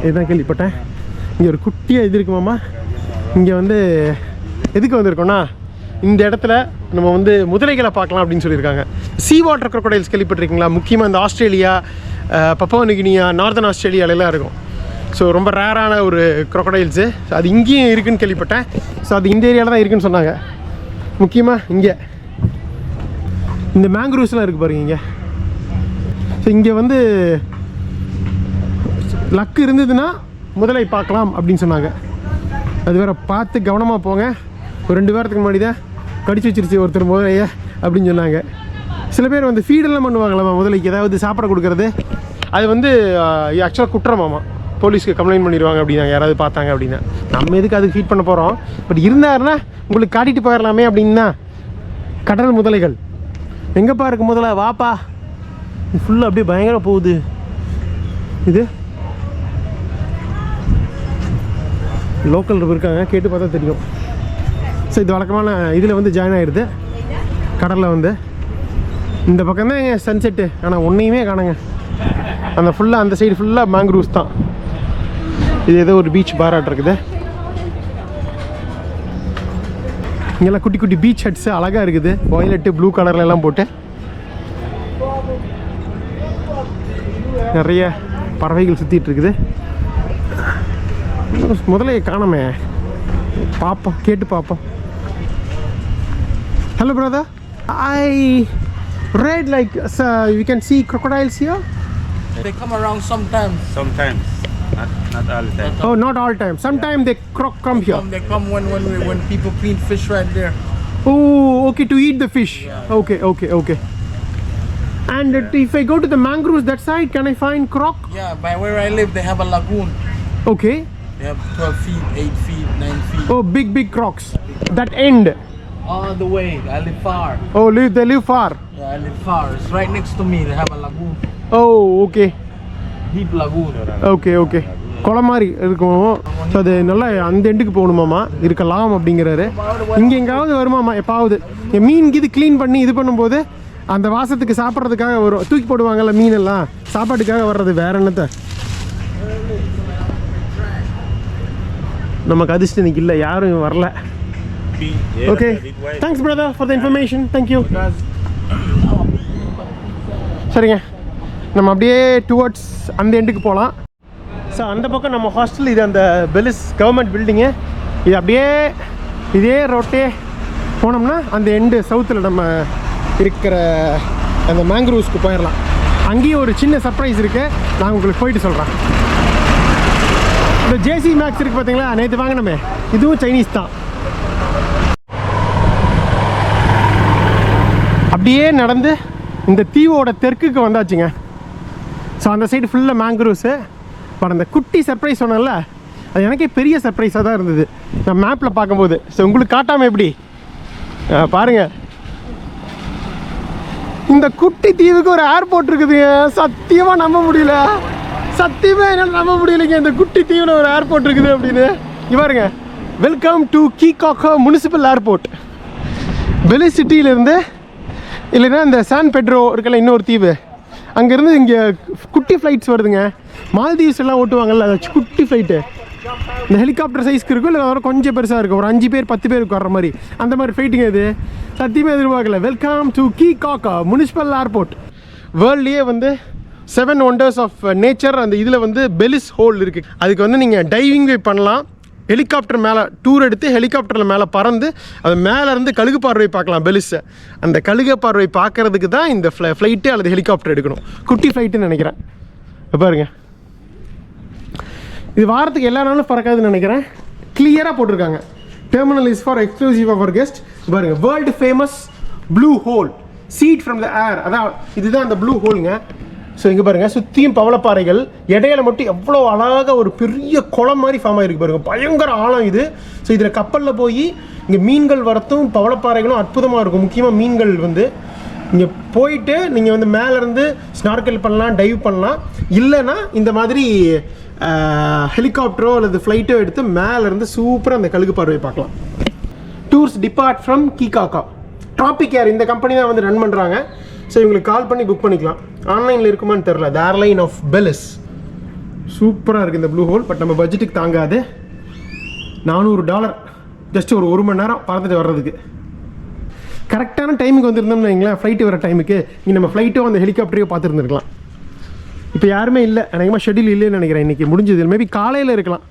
இதுதான் கேள்விப்பட்டேன். இங்கே ஒரு குட்டியாக இது இருக்குமாம்மா. இங்கே வந்து எதுக்கு வந்திருக்கோன்னா, இந்த இடத்துல நம்ம வந்து முதலைகளை பார்க்கலாம் அப்படின்னு சொல்லியிருக்காங்க. சீ வாட்டர் க்ரோக்கடைல்ஸ் கேள்விப்பட்டிருக்கீங்களா? முக்கியமாக இந்த ஆஸ்திரேலியா, பப்புவா நியூகினியா, நார்தன் ஆஸ்திரேலியாலெல்லாம் இருக்கும். ஸோ ரொம்ப ரேரான ஒரு க்ரோக்கடைல்ஸு. அது இங்கேயும் இருக்குதுன்னு கேள்விப்பட்டேன். ஸோ அது இந்த ஏரியாவில் தான் இருக்குதுன்னு சொன்னாங்க. முக்கியமாக இங்கே இந்த மேங்க்ரூவ்ஸ்லாம் இருக்குது பாருங்க இங்கே. ஸோ இங்கே வந்து லக்கு இருந்ததுன்னா முதலை பார்க்கலாம் அப்படின்னு சொன்னாங்க. அது வேறு பார்த்து கவனமாக போங்க. ஒரு 2 வாரத்துக்கு முன்னாடி தான் கடிச்சு வச்சிருச்சு ஒருத்தர் முதலைய அப்படின்னு சொன்னாங்க. சில பேர் வந்து ஃபீடெல்லாம் பண்ணுவாங்களாம்மா முதலைக்கு, ஏதாவது சாப்பிட கொடுக்குறது. அது வந்து ஆக்சுவலாக குற்றமாமா, போலீஸ்க்கு கம்ப்ளைண்ட் பண்ணிடுவாங்க அப்படின்னா யாராவது பார்த்தாங்க அப்படின்னா. நம்ம எதுக்கு அதுக்கு ஃபீட் பண்ண போகிறோம்? பட் இருந்தாருன்னா உங்களுக்கு காட்டிட்டு போயிடலாமே அப்படின்னா. கடல் முதலைகள் எங்கேப்பா இருக்கு முதல்ல? வாப்பா, ஃபுல்லாக அப்படியே பயங்கரம் போகுது. இது லோக்கல் இருக்காங்க, கேட்டு பார்த்தா தெரியும். ஸோ இது வழக்கமான இதில் வந்து ஜாயின் ஆகிடுது கடலில் வந்து. இந்த பக்கம் தான் எங்கள் சன்செட்டு, ஆனால் ஒன்றையுமே காணுங்க. அந்த ஃபுல்லாக அந்த சைடு ஃபுல்லாக மேங்க்ரூவ்ஸ் தான். இது ஏதோ ஒரு பீச் பாராட் இருக்குது. இங்கெல்லாம் குட்டி குட்டி பீச் ஹட்ஸு அழகாக இருக்குது, வயலட்டு ப்ளூ கலர்ல எல்லாம் போட்டு. நிறைய பறவைகள் சுற்றிட்டு இருக்குது. முதலையை காணமே, பார்ப்போம், கேட்டு பார்ப்போம். Hello brother, I read like you can see crocodiles here. They come around sometimes. Sometimes, not all the time. Oh, not all time. Sometimes they come here. They come when people clean fish right there. Oh, okay, to eat the fish. Yeah. Okay. And if I go to the mangroves that side, can I find croc? Yeah, by where I live, they have a lagoon. Okay. They have 12 feet, 8 feet, 9 feet. Oh, big crocs. That end. All the way. I live far. Oh, they live far. Yeah, I live far. It's right next to me. They have a lagoon. Oh, okay. Deep lagoon. Okay. குளம் மாதிரி இருக்கும். So அது நல்லா அந்த எண்டுக்கு போகணுமாம்மா, இருக்கலாம் அப்படிங்கிறாரு. இங்கே எங்காவது வருமாம்மா எப்பாவது. மீன் இது க்ளீன் பண்ணி இது பண்ணும்போது அந்த வாசத்துக்கு சாப்பிட்றதுக்காக வரும். தூக்கி போடுவாங்கல்ல மீனெல்லாம், சாப்பாட்டுக்காக வர்றது. வேற என்னத்தை நமக்கு அதிர்ஷ்டம் இன்னைக்கு இல்லை, யாரும் வரல. Okay, thanks brother for the information. Thank you. சரிங்க, நம்ம அப்படியே டுவர்ட்ஸ் அந்த எண்டுக்கு போகலாம். ஸோ அந்த பக்கம் நம்ம ஹாஸ்டல், இது அந்த பெலிஸ் கவர்மெண்ட் பில்டிங்கு. இது அப்படியே இதே ரோட்டே போனோம்னா அந்த எண்டு சவுத்தில் நம்ம இருக்கிற அந்த மேங்க்ரூவ்ஸ்க்கு போயிடலாம். அங்கேயும் ஒரு சின்ன சர்ப்ரைஸ் இருக்குது, நான் உங்களுக்கு போயிட்டு சொல்கிறேன். இந்த ஜேசி மேக்ஸ் இருக்குது பார்த்தீங்களா, நேற்று வாங்கினோமே, இதுவும் சைனீஸ் தான். அப்படியே நடந்து இந்த தீவோட தெற்குக்கு வந்தாச்சுங்க. ஸோ அந்த சைடு ஃபுல்லாக மேங்க்ரூவ்ஸு. பட் அந்த குட்டி சர்ப்ரைஸ் சொன்னேன்ல, அது எனக்கே பெரிய சர்ப்ரைஸாக தான் இருந்தது நான் மேப்பில் பார்க்கும்போது. ஸோ உங்களுக்கு காட்டாமல் எப்படி பாருங்கள், இந்த குட்டி தீவுக்கு ஒரு ஏர்போர்ட் இருக்குதுங்க. சத்தியமாக நம்ப முடியல, சத்தியமாக என்னால் நம்ப முடியலைங்க, இந்த குட்டி தீவில் ஒரு ஏர்போர்ட் இருக்குது அப்படின்னு. இங்கே பாருங்க, வெல்கம் டு கீகாக்கோ முனிசிபல் ஏர்போர்ட். பெலிஸ் சிட்டியிலேருந்து இல்லைன்னா இந்த சான் பெட்ரோ இருக்கல இன்னொரு தீவு, அங்கேருந்து இங்கே குட்டி ஃப்ளைட்ஸ் வருதுங்க. மால்தீவ்ஸ் எல்லாம் ஓட்டுவாங்கல்ல, அது குட்டி ஃப்ளைட்டு, இந்த ஹெலிகாப்டர் சைஸ்க்கு இருக்கும், இல்லை அதோட கொஞ்சம் பெருசாக இருக்கும், ஒரு 5 பேர் 10 பேருக்கு வர்ற மாதிரி அந்த மாதிரி ஃப்ளைட்டுங்க இது. சத்தியமாக எதிர்பார்க்கல. வெல்கம் டு கீகாக்கோ முனிசிபல் ஏர்போர்ட். வேர்ல்ட்லேயே வந்து 7 ஒண்டர்ஸ் ஆஃப் நேச்சர் அந்த இதில் வந்து பெலிஸ் ஹோல் இருக்குது. அதுக்கு வந்து நீங்கள் டைவிங் பண்ணலாம், ஹெலிகாப்டர் மேலே டூர் எடுத்து ஹெலிகாப்டரில் மேலே பறந்து அது மேலேருந்து கழுகு பார்வை பார்க்கலாம் பெலிஸை. அந்த கழுகு பார்வை பார்க்குறதுக்கு தான் இந்த ஃப்ளைட்டு அல்லது ஹெலிகாப்டர் எடுக்கணும். குட்டி ஃப்ளைட்டுன்னு நினைக்கிறேன். பாருங்க, இது வாரத்துக்கு எல்லா நாளும் பறக்காதுன்னு நினைக்கிறேன். கிளியராக போட்டிருக்காங்க, terminal is for exclusive of our guest. பாருங்க, world famous blue hole seat from the air. அதான் இதுதான் அந்த ப்ளூ ஹோலுங்க. ஸோ இங்கே பாருங்கள், சுற்றியும் பவளப்பாறைகள், இடையில மட்டும் எவ்வளோ அழகாக ஒரு பெரிய குளம் மாதிரி ஃபார்ம் ஆகிருக்கு பாருங்கள், பயங்கர ஆழம் இது. ஸோ இதில் கப்பலில் போய் இங்கே மீன்கள் வரத்தும் பவளப்பாறைகளும் அற்புதமாக இருக்கும். முக்கியமாக மீன்கள் வந்து இங்கே போயிட்டு நீங்கள் வந்து மேலேருந்து ஸ்னார்க்கல் பண்ணலாம், டைவ் பண்ணலாம். இல்லைன்னா இந்த மாதிரி ஹெலிகாப்டரோ அல்லது ஃப்ளைட்டோ எடுத்து மேலேருந்து சூப்பராக அந்த கழுகு பார்வையை பார்க்கலாம். டூர்ஸ் டிபார்ட் ஃப்ரம் கீகாக்கோ. ட்ராபிக் ஏர் இந்த கம்பெனி தான் வந்து ரன் பண்ணுறாங்க. ஸோ இவங்களுக்கு கால் பண்ணி புக் பண்ணிக்கலாம். ஆன்லைனில் இருக்குமான்னு தெரில. த ஏர்லைன் ஆஃப் பெலிஸ். சூப்பராக இருக்குது இந்த ப்ளூ ஹோல். பட் நம்ம பட்ஜெட்டுக்கு தாங்காது. $400 ஜஸ்ட் ஒரு மணி நேரம் பறந்துட்டு வர்றதுக்கு. கரெக்டான டைமுக்கு வந்துருந்தோம்னு வைங்களேன், ஃப்ளைட்டு வர டைமுக்கு இங்கே நம்ம ஃப்ளைட்டோ அந்த ஹெலிகாப்டரையோ பார்த்துருந்துருக்கலாம். இப்போ யாருமே இல்லை, அநேகமாக ஷெட்யூல் இல்லைன்னு நினைக்கிறேன். இன்றைக்கி முடிஞ்சது, மேபி காலையில் இருக்கலாம்.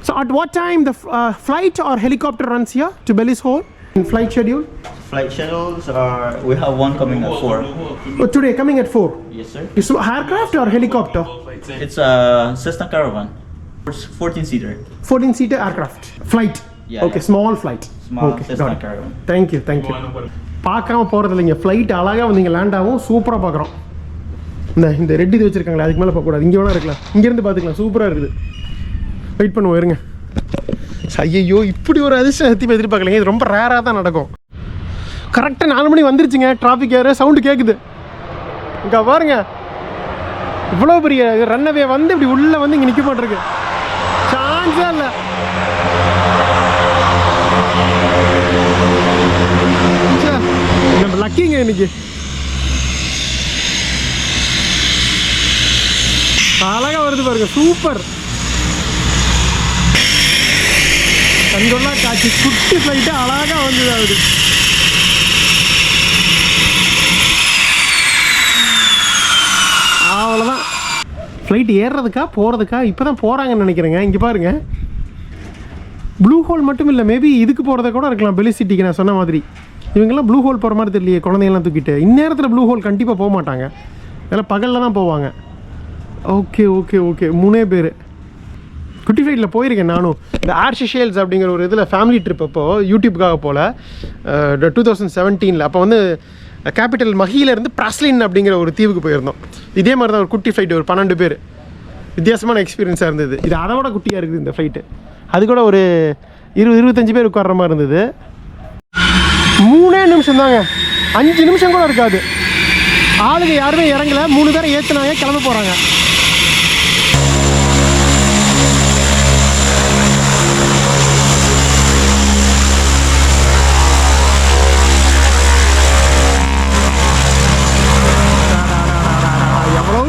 So at what time the flight R helicopter runs here to Belize whole? In flight schedule? Flight schedules are, we have one coming at 4. Oh, today coming at 4? Yes, sir. Is it aircraft or helicopter? It's a Cessna Caravan. It's 14-seater. 14-seater aircraft. Flight? Yeah. Okay, small flight. Small okay, Cessna Caravan. Thank you. பார்க்காம போகிறது இல்லைங்க, flight அழகாக வந்து இங்கே land ஆகும். சூப்பராக பார்க்குறோம். இந்த ரெட் இது வச்சுருக்காங்களே, அதுக்கு மேலே பார்க்கக்கூடாது, இங்கே வேணா இருக்கலாம், இங்கேருந்து பார்த்துக்கலாம். சூப்பராக இருக்குது. வெயிட் பண்ணுவோம், இருங்க. ஐயோ, இப்படி ஒரு அதிர்ஷ்டம் சத்தியமாக எதிர்பார்க்கலைங்க. இது ரொம்ப ரேராக தான் நடக்கும். கரெக்டாக 4 மணி வந்துருச்சுங்க. டிராஃபிக் ஏற சவுண்டு கேட்குது. இங்கே பாருங்க, இவ்வளோ பெரிய ரன்னவே வந்து இப்படி உள்ளே வந்து இங்கே நிற்க மாட்டிருக்கு. சான்ஸே இல்லை. நம்ம லக்கிங்க இன்னைக்கு. அழகாக வருது பாருங்க, சூப்பர். கண்கொள்ளா காட்சி. குட்டி ஃப்ளைட்டு அழகாக வந்தது. ஆகுது அவ்வளோதான். ஃப்ளைட் ஏறுறதுக்கா போகிறதுக்கா இப்போ தான் போகிறாங்கன்னு நினைக்கிறேங்க. இங்கே பாருங்கள், ப்ளூ ஹோல் மட்டும் இல்லை, மேபி இதுக்கு போகிறத கூட இருக்கலாம். பெலிஸ் சிட்டிக்கு நான் சொன்ன மாதிரி இவங்கெல்லாம் ப்ளூ ஹோல் போகிற மாதிரி தெரியலையே, குழந்தைங்கள்லாம் தூக்கிட்டு. இந்நேரத்தில் ப்ளூ ஹோல் கண்டிப்பாக போக மாட்டாங்க, இதெல்லாம் பகலில் தான் போவாங்க. ஓகே 3 பேர். குட்டி ஃப்ளைட்டில் போயிருக்கேன் நானும். இந்த ஏர் ஷேல்ஸ் அப்படிங்கிற ஒரு இதில் ஃபேமிலி ட்ரிப் அப்போது யூடியூப்காக போல் 2017. அப்போ வந்து கேபிட்டல் மஹியிலேருந்து பிரஸ்லின் அப்படிங்கிற ஒரு தீவுக்கு போயிருந்தோம். இதே மாதிரி தான் ஒரு குட்டி ஃப்ளைட்டு, ஒரு 12 பேர். வித்தியாசமான எக்ஸ்பீரியன்ஸாக இருந்தது. இது அதை விட குட்டியாக இருக்குது இந்த ஃப்ளைட்டு. அது கூட ஒரு 20-25 பேர் உட்கார்ற மாதிரி இருந்தது. 3 நிமிஷம் தாங்க, 5 நிமிஷம் கூட இருக்காது. ஆளுங்க யாருமே இறங்கலை, 3 பேரை ஏற்றுனாங்க, கிளம்ப போகிறாங்க.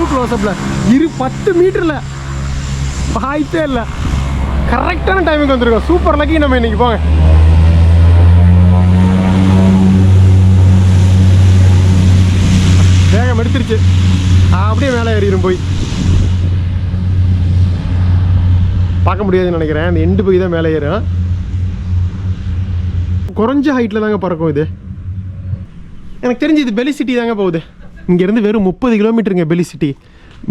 க்ளோஸ்அப்பில் 10 மீட்டரில் வாய்ப்பே இல்லை. கரெக்டான டைமுக்கு வந்துருக்கோம். சூப்பர் லக்கி நம்ம இன்னைக்கு. போங்க, வேகம் எடுத்துருச்சு. அப்படியே மேலே ஏறிடும். போய் பார்க்க முடியாதுன்னு நினைக்கிறேன். அந்த எண்டு போய் தான் மேலே ஏறும். குறைஞ்ச ஹைட்டில் தாங்க பறக்கும் இது. எனக்கு தெரிஞ்சு இது பெலிஸ் சிட்டி தாங்க போகுது. இங்கேருந்து வெறும் 30 கிலோமீட்டருங்க பெலிஸ் சிட்டி.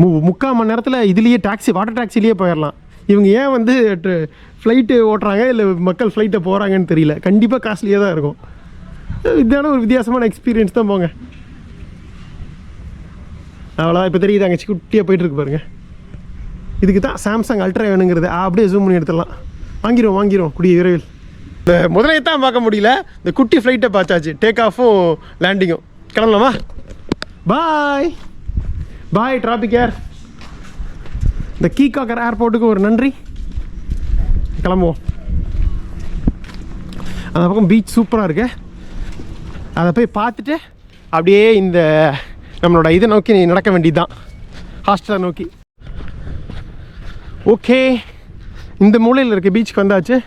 முக்கால் மணி நேரத்தில் இதுலேயே வாட்டர் டாக்ஸிலேயே போயிடலாம். இவங்க ஏன் வந்து ஃப்ளைட்டு ஓட்டுறாங்க இல்லை மக்கள் ஃப்ளைட்டை போகிறாங்கன்னு தெரியல. கண்டிப்பாக காஸ்ட்லியாக தான் இருக்கும். இதான ஒரு வித்தியாசமான எக்ஸ்பீரியன்ஸ் தான். போங்க. அவ்வளோதான். இப்போ தெரியுது அங்கே குட்டியாக போயிட்டுருக்கு பாருங்க. இதுக்கு தான் சாம்சங் அல்ட்ரா வேணுங்கிறது. அப்படியே ஜூம் பண்ணி எடுத்துடலாம். வாங்கிடுவோம் கூடிய விரைவில். இந்த முதலையை தான் பார்க்க முடியல, இந்த குட்டி ஃப்ளைட்டை பார்த்தாச்சு. டேக் ஆஃபும் லேண்டிங்கும். கிளம்பலாமா? பாய் டிராபிக் ஏர். இந்த கீகாக்கர் ஏர்போர்ட்டுக்கு ஒரு நன்றி. கிளம்புவோம். அந்த பக்கம் பீச் சூப்பராக இருக்கு. அதை போய் பார்த்துட்டு அப்படியே இந்த நம்மளோட இதை நோக்கி நடக்க வேண்டியது தான், ஹாஸ்டலை நோக்கி. ஓகே, இந்த மூலையில் இருக்க பீச்சுக்கு வந்தாச்சு.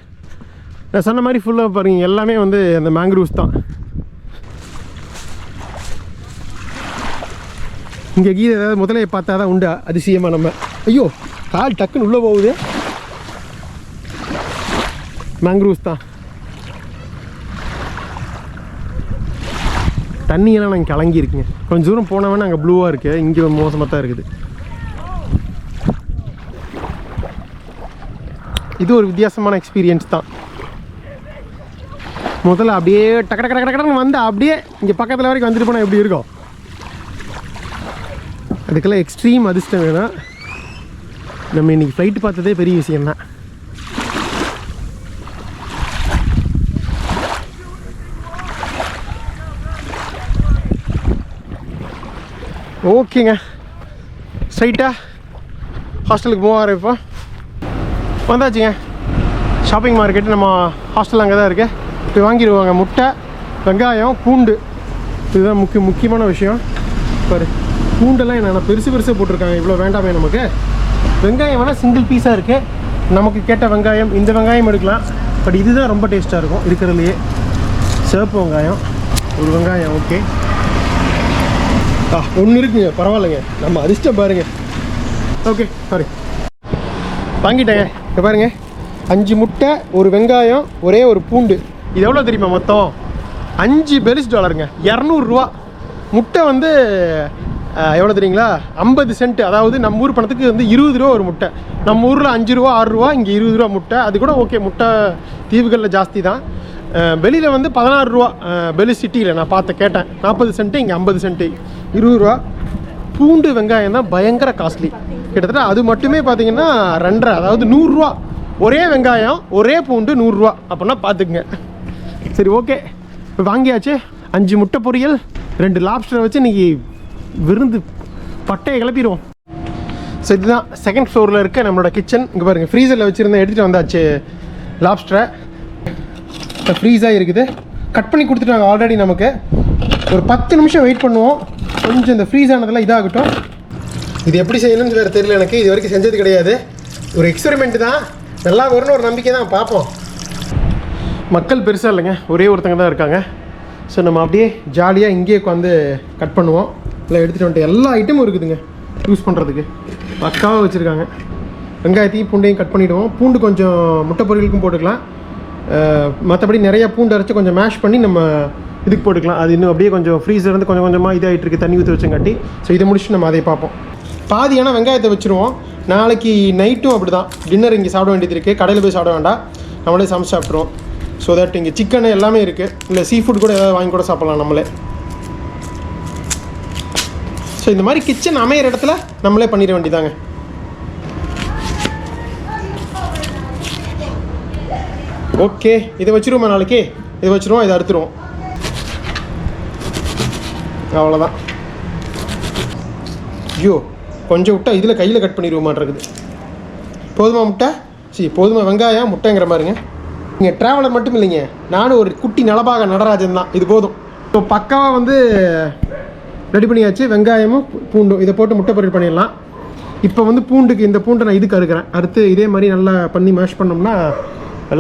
நான் சொன்ன மாதிரி ஃபுல்லாக பாருங்க, எல்லாமே வந்து அந்த மேங்க்ரூவ்ஸ் தான். இங்கே கீழே ஏதாவது முதலையை பார்த்தா தான் உண்டு அதிசயமாக நம்ம. ஐயோ, கால் டக்குன்னு உள்ளே போகுது. மேங்க்ரூவ்ஸ் தான். தண்ணியெல்லாம் நாங்கள் கலங்கி இருக்குங்க. கொஞ்சம் தூரம் போனவொன்னே அங்கே ப்ளூவாக இருக்குது, இங்கே மோசமாக தான் இருக்குது. இது ஒரு வித்தியாசமான எக்ஸ்பீரியன்ஸ் தான். முதல்ல அப்படியே டக்கு வந்து அப்படியே இங்கே பக்கத்தில் வரைக்கும் வந்துட்டு போனால் எப்படி இருக்கும்? அதுக்கெல்லாம் எக்ஸ்ட்ரீம் அதிர்ஷ்டம் வேணும். நம்ம இன்றைக்கி ஃப்ளைட்டு பார்த்ததே பெரிய விஷயம்தான். ஓகேங்க, ஸ்ட்ரைட்டாக ஹாஸ்டலுக்கு மூவ் ஆகிற இப்போ வந்தாச்சுங்க. ஷாப்பிங் மார்க்கெட்டு நம்ம ஹாஸ்டல் அங்கே தான் இருக்குது. போய் வாங்கிடுவாங்க. முட்டை, வெங்காயம், பூண்டு. இதுதான் முக்கியமான விஷயம். பாரு, பூண்டெல்லாம் என்னென்ன பெருசாக போட்டிருக்காங்க. இவ்வளோ வேண்டாமே நமக்கு. வெங்காயம் வேணால் சிங்கிள் பீஸாக இருக்குது. நமக்கு கேட்ட வெங்காயம், இந்த வெங்காயம் எடுக்கலாம். பட் இதுதான் ரொம்ப டேஸ்ட்டாக இருக்கும் இருக்கிறதுலையே. சிவப்பு வெங்காயம் ஒரு வெங்காயம். ஓகே, ஒன்று இருக்குங்க, பரவாயில்லைங்க. நம்ம அதிர்ஷ்டம் பாருங்கள். ஓகே, சாரி, வாங்கிட்டேங்க. இப்போ பாருங்கள், 5 முட்டை, ஒரு வெங்காயம், ஒரே ஒரு பூண்டு. இது எவ்வளோ தெரியுமா? மொத்தம் $5 பெலிஸ், 200 ரூபா. முட்டை வந்து எவ்வளோ தெரியுங்களா? 50 சென்ட். அதாவது நம்ம ஊர் பணத்துக்கு வந்து 20 ரூபா ஒரு முட்டை. நம்ம ஊரில் 5 ரூபா 6 ரூபா, இங்கே 20 ரூபா முட்டை. அது கூட ஓகே, முட்டை தீவுகளில் ஜாஸ்தி தான். வெளியில் வந்து 16 ரூபா பெலிஸ் சிட்டியில் நான் கேட்டேன். 40 சென்ட்டு, இங்கே 50 சென்ட்டு, 20 ரூபா. பூண்டு வெங்காயம் தான் பயங்கர காஸ்ட்லி. கிட்டத்தட்ட அது மட்டுமே பார்த்தீங்கன்னா 2.5, அதாவது 100 ரூபா. ஒரே வெங்காயம், ஒரே பூண்டு 100 ரூபா. அப்படின்னா பார்த்துக்குங்க. சரி, ஓகே, இப்போ வாங்கியாச்சு. 5 முட்டை பொரியல், 2 லாப்ஸ்டரை வச்சு இன்றைக்கி விருந்து பட்டையை கிளப்பிடுவோம். ஸோ இதுதான் செகண்ட் ஃப்ளோரில் இருக்க நம்மளோட கிச்சன். இங்கே பாருங்கள், ஃப்ரீசரில் வச்சுருந்தேன், எடுத்துகிட்டு வந்தாச்சு லாப்ஸ்டரை. இப்போ ஃப்ரீஸாக இருக்குது, கட் பண்ணி கொடுத்துட்டாங்க ஆல்ரெடி. நமக்கு ஒரு 10 நிமிஷம் வெயிட் பண்ணுவோம். கொஞ்சம் இந்த ஃப்ரீஸ் ஆனதெல்லாம் இதாகட்டும். இது எப்படி செய்யணும்னு வேறு தெரியல எனக்கு. இது வரைக்கும் செஞ்சது கிடையாது. ஒரு எக்ஸ்பெரிமெண்ட் தான். நல்லா வரும்னு ஒரு நம்பிக்கை தான், பார்ப்போம். மக்கள் பெருசாக இல்லைங்க, ஒரே ஒருத்தங்க தான் இருக்காங்க. ஸோ நம்ம அப்படியே ஜாலியாக இங்கேயே உட்காந்து கட் பண்ணுவோம். இல்லை எடுத்துகிட்டு வந்துட்டு எல்லா ஐட்டமும் இருக்குதுங்க யூஸ் பண்ணுறதுக்கு. பக்காவாக வச்சுருக்காங்க. வெங்காயத்தையும் பூண்டையும் கட் பண்ணிவிடுவோம். பூண்டு கொஞ்சம் முட்டை பொரியலுக்கும் போட்டுக்கலாம். மற்றபடி நிறையா பூண்டு அரைச்சி கொஞ்சம் மேஷ் பண்ணி நம்ம இதுக்கு போட்டுக்கலாம். அது இன்னும் அப்படியே கொஞ்சம் ஃப்ரீசர்லேருந்து கொஞ்சம் கொஞ்சமாக இதாகிட்டு இருக்குது, தண்ணி ஊற்றி வச்சங்காட்டி. ஸோ இதை முடிச்சுட்டு நம்ம அதை பார்ப்போம். பாதியான வெங்காயத்தை வச்சுருவோம். நாளைக்கு நைட்டும் அப்படி தான். டின்னர் இங்கே சாப்பிட வேண்டியது இருக்குது. கடையில் போய் சாப்பிட வேண்டாம், நம்மளே சமைச்சு சாப்பிட்ருவோம். ஸோ தட் இங்கே சிக்கன் எல்லாமே இருக்குது. இல்லை சீ ஃபுட் கூட ஏதாவது வாங்கி கூட சாப்பிட்லாம் நம்மளே. ஸோ இந்த மாதிரி கிச்சன் அமையிற இடத்துல நம்மளே பண்ணிட வேண்டியதாங்க. ஓகே, இதை வச்சுருவோமா? நாளைக்கு இதை வச்சுருவோம், இதை அறுத்துருவோம். அவ்வளோதான். ஐயோ, கொஞ்சம் விட்டா இதில் கையில் கட் பண்ணிடுவோமாட்டிருக்குது. போதுமா முட்டை? சரி, போதுமா வெங்காயம் முட்டைங்கிற மாதிரிங்க. இங்கே ட்ராவலர் மட்டும் இல்லைங்க, நானும் ஒரு குட்டி நலபாக நடராஜன் தான். இது போதும். ஸோ பக்காவாக வந்து ரெடி பண்ணியாச்சு. வெங்காயமும் பூண்டும் இதை போட்டு முட்டை பொரியல் பண்ணிடலாம். இப்போ வந்து பூண்டுக்கு, இந்த பூண்டை நான் இதுக்கு அறுக்கிறேன். அறுத்து இதே மாதிரி நல்லா பண்ணி மேஷ் பண்ணோம்னா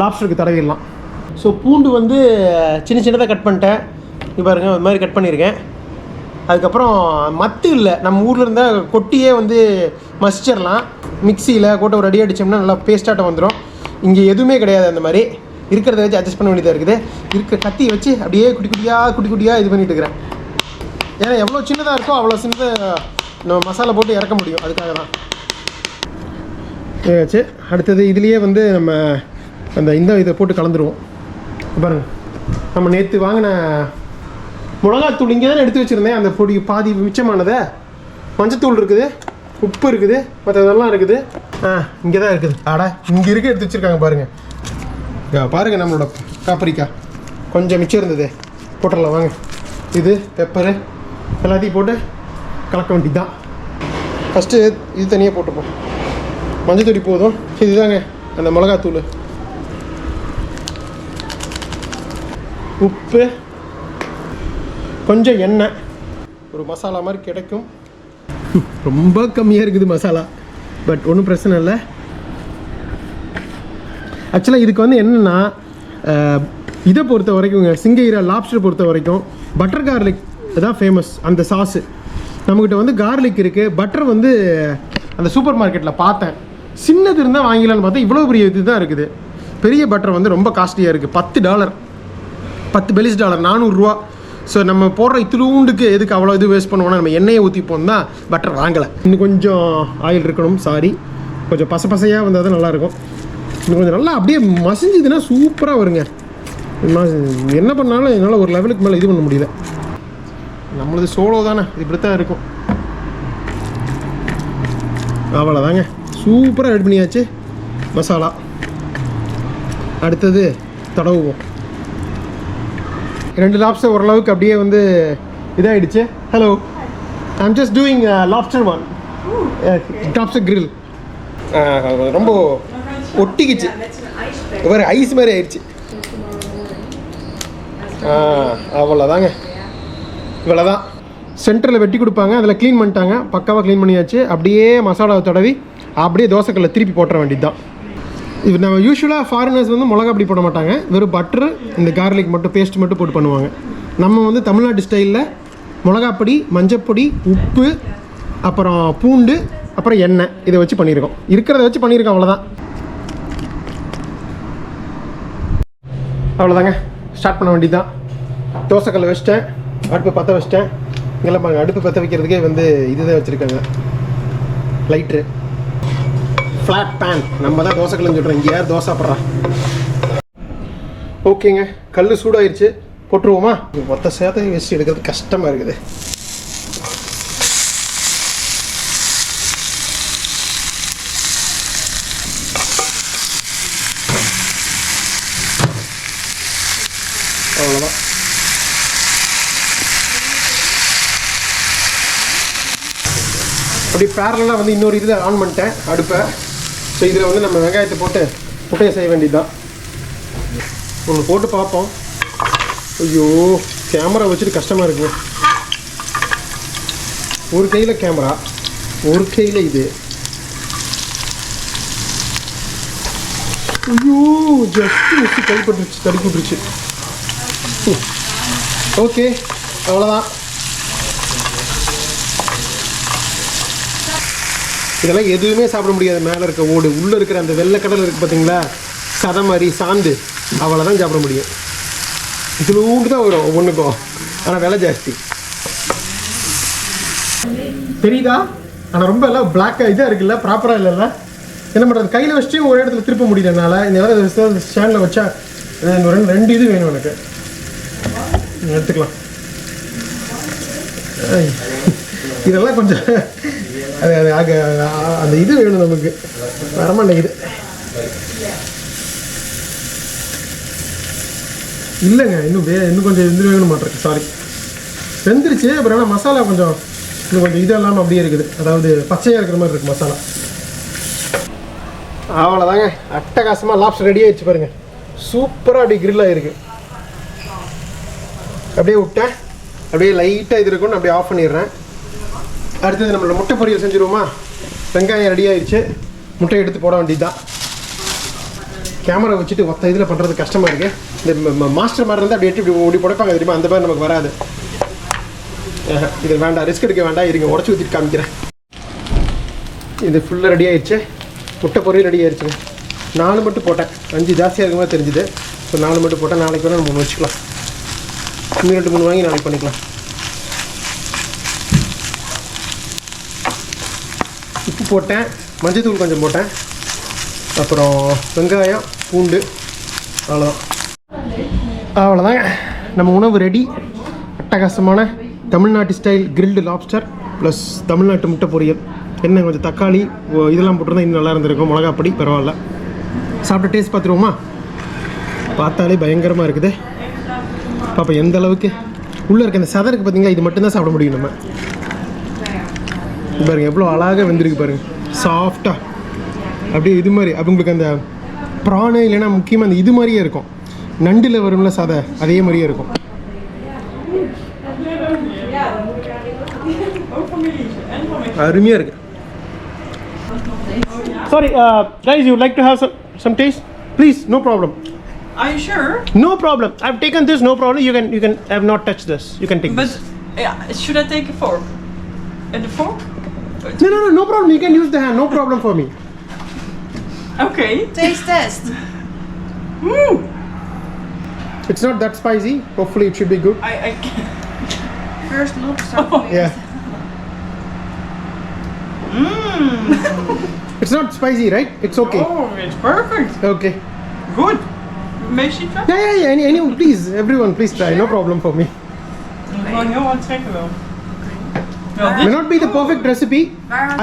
லாப்ஸ்டருக்கு தடவிடலாம். ஸோ பூண்டு வந்து சின்ன சின்னதாக கட் பண்ணிட்டேன். இது பாருங்கள், அது மாதிரி கட் பண்ணியிருக்கேன். அதுக்கப்புறம் மத்து இல்லை, நம்ம ஊரில் இருந்தால் கொட்டியே வந்து மசிச்சிடலாம். மிக்சியில் போட்டு ஒரு அடி அடித்தோம்னா நல்லா பேஸ்ட்டாட்டம் வந்துடும். இங்கே எதுவுமே கிடையாது. அந்த மாதிரி இருக்கிறத வச்சு அட்ஜஸ்ட் பண்ண வேண்டியதாக இருக்குது. இருக்க கத்தியை வச்சு அப்படியே குட்டி குட்டியாக இது பண்ணிட்டு இருக்கிறேன். ஏன்னா எவ்வளோ சின்னதாக இருக்கோ அவ்வளோ சின்னதாக நம்ம மசாலா போட்டு இறக்க முடியும், அதுக்காக தான் வச்சு. அடுத்தது இதுலேயே வந்து நம்ம அந்த இதை போட்டு கலந்துருவோம். பாருங்கள், நம்ம நேற்று வாங்கின மிளகாத்தூள் இங்கே தான் எடுத்து வச்சுருந்தேன். அந்த பொடி பாதி மிச்சமானதை, மஞ்சத்தூள் இருக்குது, உப்பு இருக்குது, மற்றதெல்லாம் இருக்குது. இங்கே தான் இருக்குது. இங்கே இருக்க எடுத்து வச்சுருக்காங்க பாருங்கள். பாருங்கள், நம்மளோட காப்பரிக்காய் கொஞ்சம் மிச்சம் இருந்தது, போட்டுடலாம் வாங்க. இது பெப்பரு எல்லாத்தையும் போட்டு கலக்க வேண்டியது தான். ஃபஸ்ட்டு இது தனியாக போட்டுப்போம். மஞ்சத்தூடி போதும். இதுதாங்க அந்த மிளகாத்தூள், உப்பு, கொஞ்சம் எண்ணெய், ஒரு மசாலா மாதிரி கிடைக்கும். ரொம்ப கம்மியாக இருக்குது மசாலா, பட் ஒன்றும் பிரச்சனை இல்லை. ஆக்சுவலாக இதுக்கு வந்து என்னென்னா, இதை பொறுத்த வரைக்கும் சிங்கீரா லாப்ஸ்டர் பொறுத்த வரைக்கும் பட்டர் கார்லிக் தான் ஃபேமஸ். அந்த சாஸு நம்மக்கிட்ட வந்து கார்லிக் இருக்குது. பட்டர் வந்து அந்த சூப்பர் மார்க்கெட்டில் பார்த்தேன், சின்னது இருந்தால் வாங்கிக்கலான்னு பார்த்தா இவ்வளோ பெரிய இது தான் இருக்குது. பெரிய பட்டர் வந்து ரொம்ப காஸ்ட்லியாக இருக்குது. $10, $10 பெலிஸ், $400. ஸோ நம்ம போடுற இத்திலூண்டுக்கு எதுக்கு அவ்வளோ இது வேஸ்ட் பண்ணுவோன்னா, நம்ம எண்ணெயை ஊற்றிப்போம் தான் பட்டர் வாங்கலை. இன்னும் கொஞ்சம் ஆயில் இருக்கணும், சாரி, கொஞ்சம் பசையாக வந்தால் தான் நல்லாயிருக்கும். இன்னும் கொஞ்சம் நல்லா அப்படியே மசிஞ்சுதுன்னா சூப்பராக வருங்க. என்ன பண்ணாலும் என்னால் ஒரு லெவலுக்கு மேலே இது பண்ண முடியல. நம்மளது சோளோ தானே, இது இப்படி தான் இருக்கும். அவ்வளோதாங்க, சூப்பராக ரெடி பண்ணியாச்சு மசாலா. அடுத்தது தடவுவோம். 2 லாப்ஸ்டர் ஓரளவுக்கு அப்படியே வந்து இதாகிடுச்சு. Hello, I'm just doing lobster one, lobster grill. ரொம்ப ஒட்டிக்கிச்சு, ஒரு ஐஸ் மாதிரி ஆயிடுச்சு. அவ்வளோதாங்க, இவ்வளோதான். சென்டரில் வெட்டி கொடுப்பாங்க, அதில் க்ளீன் பண்ணிட்டாங்க, பக்காவாக க்ளீன் பண்ணியாச்சு. அப்படியே மசாலாவை தடவி அப்படியே தோசைக்கல்ல திருப்பி போட்டுற வேண்டியது தான். இது நம்ம யூஸ்வலாக ஃபாரினர்ஸ் வந்து மிளகா அப்படி போட மாட்டாங்க, வெறும் பட்டரு, இந்த கார்லிக் மட்டும் பேஸ்ட் மட்டும் போட்டு பண்ணுவாங்க. நம்ம வந்து தமிழ்நாட்டு ஸ்டைலில் மிளகாப்பொடி, மஞ்சப்பொடி, உப்பு, அப்புறம் பூண்டு, அப்புறம் எண்ணெய், இதை வச்சு பண்ணியிருக்கோம். இருக்கிறத வச்சு பண்ணியிருக்கோம், அவ்வளோதான். அவ்வளோதாங்க, ஸ்டார்ட் பண்ண வேண்டியது தான். தோசைக்கல்ல வச்சிட்டேன், அடுப்பு பற்ற வச்சிட்டேன். இங்கெல்லாம் பாருங்க, அடுப்பு பற்ற வைக்கிறதுக்கே வந்து இதுதான் வச்சுருக்காங்க, லைட்ரு. ஃப்ளாட் பேன், நம்ம தான் தோசைக்கல்லுன்னு சொல்கிறோம், இங்கே யார் தோசை சாப்பிட்றா. ஓகேங்க, கல் சூடாயிருச்சு, போட்டுருவோமா? மொத்த சேத்தையும் வச்சு எடுக்கிறது கஷ்டமாக இருக்குது. அவ்வளோதான். அப்படி பேரலாக வந்து இன்னொரு இதில் ஆன் பண்ணிட்டேன் அடுப்பை. ஸோ இதில் வந்து நம்ம வெங்காயத்தை போட்டு முட்டையை செய்ய வேண்டியது தான். ஒன்று போட்டு பார்ப்போம். ஐயோ, கேமரா வச்சுட்டு கஷ்டமாக இருக்குங்க. ஒரு கையில் கேமரா, ஒரு கையில் இது. ஐயோ, ஜஸ்ட்டு மிஸ்ஸு கைப்பட்டுருச்சு, தடுக்கி விட்டுருச்சு. ஓகே, அவ்வளோதான். இதெல்லாம் எதுவுமே சாப்பிட முடியாது. மேலே இருக்க ஓடு, உள்ளே இருக்கிற அந்த வெள்ளை கடல் இருக்குது பார்த்தீங்களா, சதை மாதிரி சாந்து, அவ்வளோதான் சாப்பிட முடியும். இதிலூண்டு தான் வரும் ஒவ்வொன்றுக்கும், ஆனால் விலை ஜாஸ்தி. தெரியுதா? ஆனால் ரொம்ப எல்லாம் பிளாக்காக இதாக இருக்குல்ல, ப்ராப்பராக இல்லைல்ல. என்ன பண்ணுறது, கையில் வச்சுட்டு ஒரு இடத்துல திருப்ப முடியலனால இந்த ஸ்டாண்டில் வச்சா ரெண்டு இது வேணும் எனக்கு. எடுத்துக்கலாம். இதெல்லாம் கொஞ்சம் அது அந்த இது வேணும் நமக்கு, வரமாட்டேங்குது. இல்லைங்க, இன்னும் கொஞ்சம் இது வேணும் மாட்டிருக்கு, சாரி. வெந்துருச்சு, அப்புறம் ஆனால் மசாலா கொஞ்சம் இன்னும் கொஞ்சம் இது இல்லாமல் அப்படியே இருக்குது, அதாவது பச்சையாக இருக்கிற மாதிரி இருக்குது மசாலா. அவ்வளோதாங்க, அட்டகாசமாக லாப்ஸ்டர் ரெடி ஆகிடுச்சு பாருங்கள். சூப்பராக அப்படியே கிரில் ஆகிருக்கு. அப்படியே விட்டேன், அப்படியே லைட்டாக இது இருக்குன்னு அப்படியே ஆஃப் பண்ணிடுறேன். அடுத்தது நம்மளோட முட்டை பொரியல் செஞ்சுருவோமா? வெங்காயம் ரெடி ஆகிடுச்சு, முட்டையை எடுத்து போட வேண்டியது தான். கேமரா வச்சுட்டு ஒத்த இதில் பண்ணுறது கஷ்டமாக இருக்குது. இந்த மாஸ்டர் மாதிரி இருந்தால் அப்படி எட்டு இப்படி ஓடி புடைப்பாங்க தெரியுமா, அந்த மாதிரி நமக்கு வராது. இது வேண்டாம், ரிஸ்க் எடுக்க வேண்டாம், இருங்க உடச்சி ஊற்றிட்டு காமிக்கிறேன். இது ஃபுல்லாக ரெடி ஆகிடுச்சு, முட்டை பொரியல் ரெடி ஆகிடுச்சுங்க. 4 மட்டும் போட்டேன், 5 ஜாஸ்தியாக இருக்க மாதிரி தெரிஞ்சுது. ஸோ 4 மட்டும் போட்டேன். நாளைக்கு வேணால் நம்ம வச்சுக்கலாம், இன்னும் 2-3 வாங்கி நாளைக்கு பண்ணிக்கலாம். உப்பு போட்டேன், மஞ்சத்தூள் கொஞ்சம் போட்டேன், அப்புறம் வெங்காயம், பூண்டு, அவ்வளோதாங்க. நம்ம உணவு ரெடி. அட்டகாசமான தமிழ்நாட்டு ஸ்டைல் கிரில்டு லாப்ஸ்டர் ப்ளஸ் தமிழ்நாட்டு முட்டை பொரியல், என்ன கொஞ்சம் தக்காளி இதெல்லாம் போட்டிருந்தா இன்னும் நல்லா இருந்திருக்கும். மிளகாப்பொடி பரவாயில்ல. சாப்பிட்டு டேஸ்ட் பார்த்துருவோமா? பார்த்தாலே பயங்கரமாக இருக்குது. பாப்பா எந்த அளவுக்கு உள்ளே இருக்க அந்த சதருக்கு பார்த்தீங்களா, இது மட்டும்தான் சாப்பிட முடியும் நம்ம. பாருங்கள் எவ்வளோ அழகாக வெந்திருக்கு பாருங்கள், சாஃப்டாக அப்படியே இது மாதிரி. அப்போ உங்களுக்கு அந்த ப்ரானு இல்லைன்னா முக்கியமாக அந்த இது மாதிரியே இருக்கும், நண்டில் வரும்ல சதை, அதே மாதிரியே இருக்கும். அருமையாக இருக்கு. Sorry, guys, you would like to have some taste? Please, no problem. Are you sure? No problem. I've taken this, no problem. You can have not touched this. You can take But this. should I take a fork? And a fork? No problem. You can use the hand. No problem for me. Okay. Taste test. It's not that spicy. Hopefully, it should be good. I First lobster. Yeah. It's not spicy, right? It's okay. Oh, it's perfect. Okay. Good. May she try? Yeah. Any, please, everyone, please try. No problem for me. Gewoon heel aantrekken wel. May not be the perfect recipe.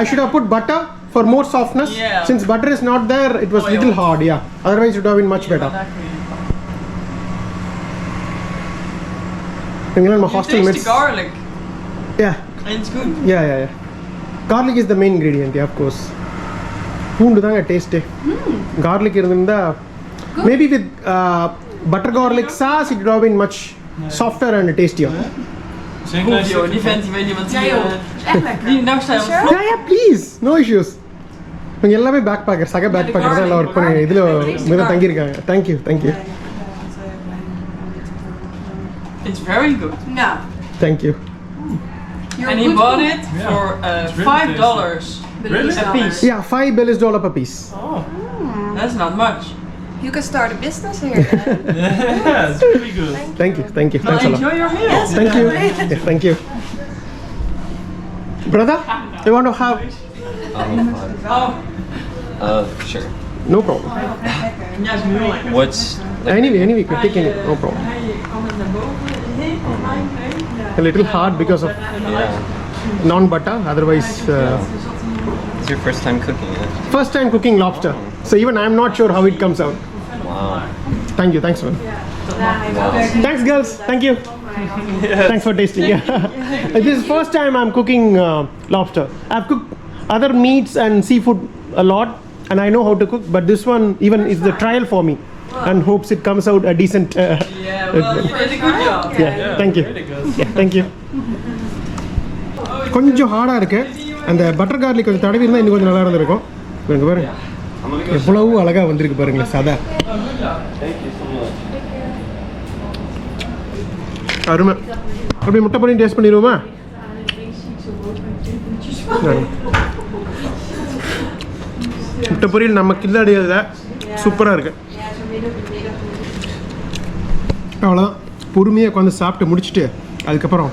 I should have put butter for more softness. Yeah. Since butter is not there, it was little hard. Yeah. Otherwise, it would have been much better. You know, my You hostel taste mates. the garlic. Yeah. It's good. Yeah. Garlic is the main ingredient, yeah, of course. பூண்டு தாங்க taste. Garlic இருந்திருந்தா maybe with butter garlic sauce it would have been much softer and tastier. Goed joh, die vent die weet niet wat hij... Die nou staat Yeah, please. No issues. இவங்க எல்லாமே backpacker, சக backpacker தான் எல்லாம் work பண்ணி இதில் மிக தங்கியிருக்காங்க. Thank you. It's very good. No. Thank you. And he bought it for $5 Really? a piece. Yeah, $5 Belize per piece. That's not much. You can start a business here. Yeah, it's really good. Thank you. Well, Thanks a lot. enjoy your meal. Thank you. Yeah, thank you. Brother, you want to have? Oh, Sure. No problem. ja, is moeilijk. What's Anyway, you can take it. No problem. A little hard because of non-butter. Otherwise, it's your first time cooking it? first time cooking lobster. So even I'm not sure how it comes out. Wow. Thanks man. Thanks girls. Thank you. Thanks for tasting. Yeah. This is first time I'm cooking lobster. I've cooked other meats and seafood a lot, and I know how to cook. But this one even is the trial for me, and hopes it comes out a decent. Yeah, well, you did a good job. Yeah. Thank you. Yeah. Thank you. கொஞ்சம் ஹார்டாக இருக்கு. அந்த butter garlic கொஞ்சம் தடவி இருந்தால் இன்னும் கொஞ்சம் நல்லா இருந்திருக்கும். இங்கே பாருங்க எவ்வளவு அழகாக வந்திருக்கு பாருங்களேன் சதை. அருமை. அப்படியே முட்டை பண்ணி டேஸ்ட் பண்ணிடுவோமா? முட்டை பொரியல் நம்ம கில்லாடியதில் சூப்பராக இருக்கு. அவ்வளோதான், பொறுமையாக உட்காந்து சாப்பிட்டு முடிச்சுட்டு அதுக்கப்புறம்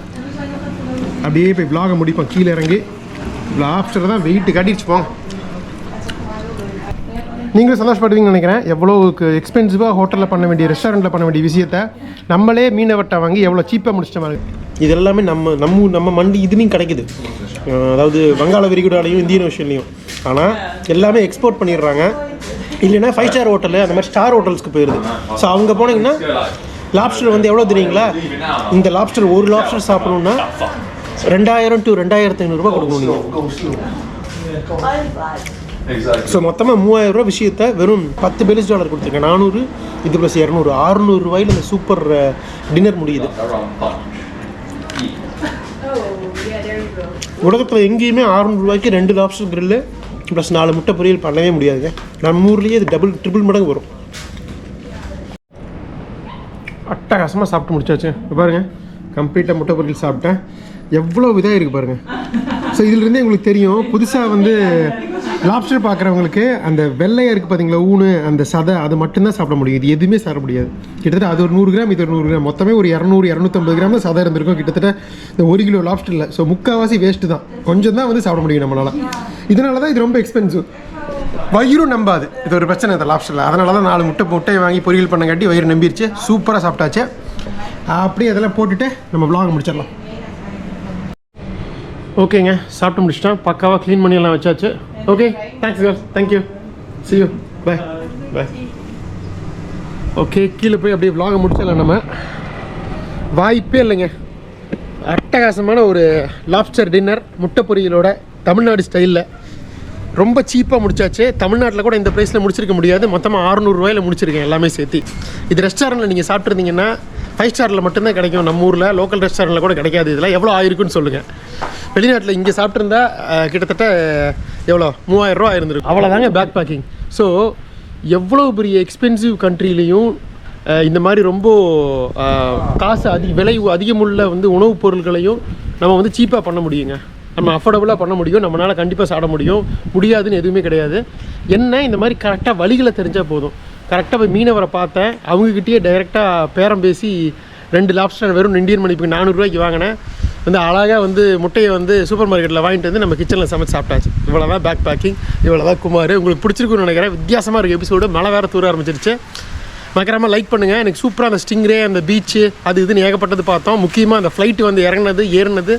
அப்படியே போய் vlog முடிப்போம். கீழே இறங்கி லாப்ஸ்டர் தான் வெயிட்டு காட்டிடுச்சு போங்க. நீங்களும் சந்தோஷப்படுவீங்கன்னு நினைக்கிறேன். எவ்வளோக்கு எக்ஸ்பென்சிவாக ஹோட்டலில் பண்ண வேண்டிய, ரெஸ்டாரண்ட்டில் பண்ண வேண்டிய விஷயத்தை நம்மளே மீனை வட்டை வாங்கி எவ்வளோ சீப்பாக முடிச்சிட்ட மாதிரி. இது எல்லாமே நம்ம மண்டி இதுலேயும் கிடைக்குது. அதாவது வங்காள விரிகுடாலையும் இந்தியன் ஓஷன்லையும். ஆனால் எல்லாமே எக்ஸ்போர்ட் பண்ணிடுறாங்க. இல்லைன்னா 5 ஸ்டார் ஹோட்டலு அந்த மாதிரி ஸ்டார் ஹோட்டல்ஸ்க்கு போயிடுது. ஸோ அவங்க போனீங்கன்னா லாப்ஸ்டர் வந்து எவ்வளோ தெரியுங்களா? இந்த லாப்ஸ்டர் ஒரு லாப்ஸ்டர் சாப்பிடணுன்னா 2000 to 2500 ரூபா கொடுக்கணும் நீங்கள். ஸோ மொத்தமாக 3000 ரூபா விஷயத்தை வெறும் $10 பெலிஸ் கொடுத்துருக்கேன். 400 இது ப்ளஸ் 200 600 ரூபாயில் இந்த சூப்பர் டின்னர் முடியுது. உலகத்தில் எங்கேயுமே 600 ரூபாய்க்கு 2 லாப்ஸ்டர் கிரில்லு ப்ளஸ் 4 முட்டை பொரியல் பண்ணவே முடியாதுங்க. நம்ம ஊர்லேயே இது ட்ரிபிள் மடங்கு வரும். அட்டகாசமாக சாப்பிட்டு முடிச்சாச்சு. பாருங்கள் கம்ப்ளீட்டாக முட்டை பொரியல் சாப்பிட்டேன். எவ்வளோ இதாக இருக்குது பாருங்கள். ஸோ இதிலிருந்தே உங்களுக்கு தெரியும், புதுசாக வந்து லாப்ஸ்டர் பார்க்குறவங்களுக்கு அந்த வெள்ளையாக இருக்குது பார்த்தீங்களா, ஊனு அந்த சதை, அது மட்டும்தான் சாப்பிட முடியும். இது எதுவுமே சாப்பிட முடியாது. கிட்டத்தட்ட அது ஒரு 100 கிராம், இது ஒரு 100 கிராம், மொத்தமே ஒரு 200-250 கிராம் தான் சதை இருந்திருக்கும் கிட்டத்தட்ட இந்த 1 கிலோ லாப்ஸ்டர் இல்லை. ஸோ முக்கால்வாசி வேஸ்ட்டு தான், கொஞ்சம் தான் வந்து சாப்பிட முடியும் நம்மளால். இதனால தான் இது ரொம்ப எக்ஸ்பென்சிவ். வயிறும் நம்பாது, இது ஒரு பிரச்சனை இந்த லாப்ஸ்டரில். அதனால தான் 4 முட்டையை வாங்கி பொரியல் பண்ணங்காட்டி வயிறு நம்பிடுச்சு. சூப்பராக சாப்பிட்டாச்சு. அப்படியே அதெல்லாம் போட்டுட்டு நம்ம vlog முடிச்சிடலாம். ஓகேங்க, சாப்பிட்டு முடிச்சிட்டேன். பக்காவாக க்ளீன் பண்ணி எல்லாம் வச்சாச்சு. Okay, thanks girls, thank you, see you, bye bye. Okay, கீழே போய் அப்படியே vlog முடிச்சிடலாம். நம்ம வாய்ப்பே இல்லைங்க, அட்டகாசமான ஒரு லாப்ஸ்டர் டின்னர் முட்டை பொரியலோட தமிழ்நாடு ஸ்டைலில் ரொம்ப சீப்பாக முடிச்சாச்சு. தமிழ்நாட்டில் கூட இந்த ப்ரைஸில் முடிச்சிருக்க முடியாது. மொத்தமாக 600 ரூபாயில் முடிச்சிருக்கேன் எல்லாமே சேர்த்து. இது ரெஸ்டாரண்ட்டில் நீங்கள் சாப்பிட்ருந்தீங்கன்னா 5 ஸ்டாரில் மட்டும்தான் கிடைக்கும். நம்ம ஊரில் லோக்கல் ரெஸ்டாரண்ட்டில் கூட கிடைக்காது. இதெல்லாம் எவ்வளோ ஆயிருக்குன்னு சொல்லுங்கள். வெளிநாட்டில் இங்கே சாப்பிட்ருந்தா கிட்டத்தட்ட எவ்வளோ 3000 ரூபா ஆயிருந்துருக்கும். அவ்வளோதாங்க பேக் பேக்கிங். ஸோ எவ்வளோ பெரிய எக்ஸ்பென்சிவ் கண்ட்ரிலையும் இந்த மாதிரி ரொம்ப காசு விலை அதிகமுள்ள வந்து உணவுப் பொருட்களையும் நம்ம வந்து சீப்பாக பண்ண முடியுங்க. நம்ம அஃபோர்டபுளாக பண்ண முடியும். நம்மளால் கண்டிப்பாக சாப்பிட முடியாதுன்னு எதுவுமே கிடையாது. என்ன இந்த மாதிரி கரெக்டாக வழிகளை தெரிஞ்சால் போதும். கரெக்டாக போய் மீனவரை பார்த்தேன், அவங்கக்கிட்டேயே டைரெக்டாக பேரம் பேசி 2 லாப்ஸ்டர் வெறும் இந்தியன் மணிப்புக்கு 400 ரூபாய்க்கு வாங்கினேன். வந்து அழகாக வந்து முட்டையை வந்து சூப்பர் மார்க்கெட்டில் வாங்கிட்டு வந்து நம்ம கிச்சனில் சமைச்சு சாப்பிட்டாச்சு. இவ்வளோ தான் பேக் பேக்கிங், இவ்வளோ தான் குமார். உங்களுக்கு பிடிச்சிருக்குன்னு நினைக்கிறேன். வித்தியாசமாக இருக்குது எபிசோடு. மழை வேறு தூர ஆரம்பிச்சிருச்சு. மறக்காம லைக் பண்ணுங்கள். எனக்கு சூப்பராக அந்த ஸ்டிங்ரே, அந்த பீச்சு, அது இதுன்னு ஏகப்பட்டது பார்த்தோம். முக்கியமாக அந்த ஃப்ளைட்டு வந்து இறங்கினது ஏறினது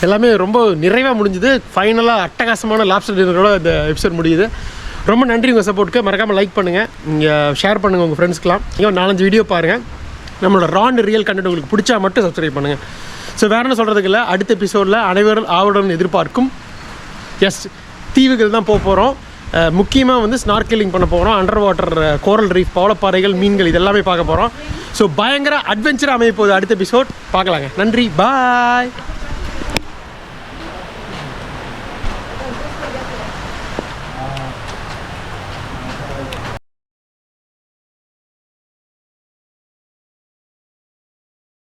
எல்லாமே ரொம்ப நிறைவாக முடிஞ்சுது. ஃபைனலாக அட்டகாசமான லாப்ஸ்டர் டின்னரோட இந்த எபிசோட் முடியுது. ரொம்ப நன்றி உங்கள் சப்போர்ட்டுக்கு. மறக்காமல் லைக் பண்ணுங்கள், நீங்கள் ஷேர் பண்ணுங்கள் உங்கள் ஃப்ரெண்ட்ஸ்க்கெலாம். நீங்கள் 4-5 வீடியோ பாருங்கள். நம்மளோட ராண்ட் ரியல் கண்டென்ட் உங்களுக்கு பிடிச்சா மட்டும் சப்ஸ்கிரைப் பண்ணுங்கள். ஸோ வேறு என்ன சொல்கிறதுக்கு இல்லை, அடுத்த எபிசோடில் அனைவரும் ஆவலுடன் எதிர்பார்க்கும் தீவுகள் தான் போகிறோம். முக்கியமாக வந்து ஸ்னார்க்கலிங் பண்ண போகிறோம். அண்டர் வாட்டர் கோரல் ரீஃப், பவளப்பாறைகள், மீன்கள், இதெல்லாமே பார்க்க போகிறோம். ஸோ பயங்கர அட்வென்ச்சர் அமைய போகுது அடுத்த எபிசோட். பார்க்கலாங்க. நன்றி, பாய்.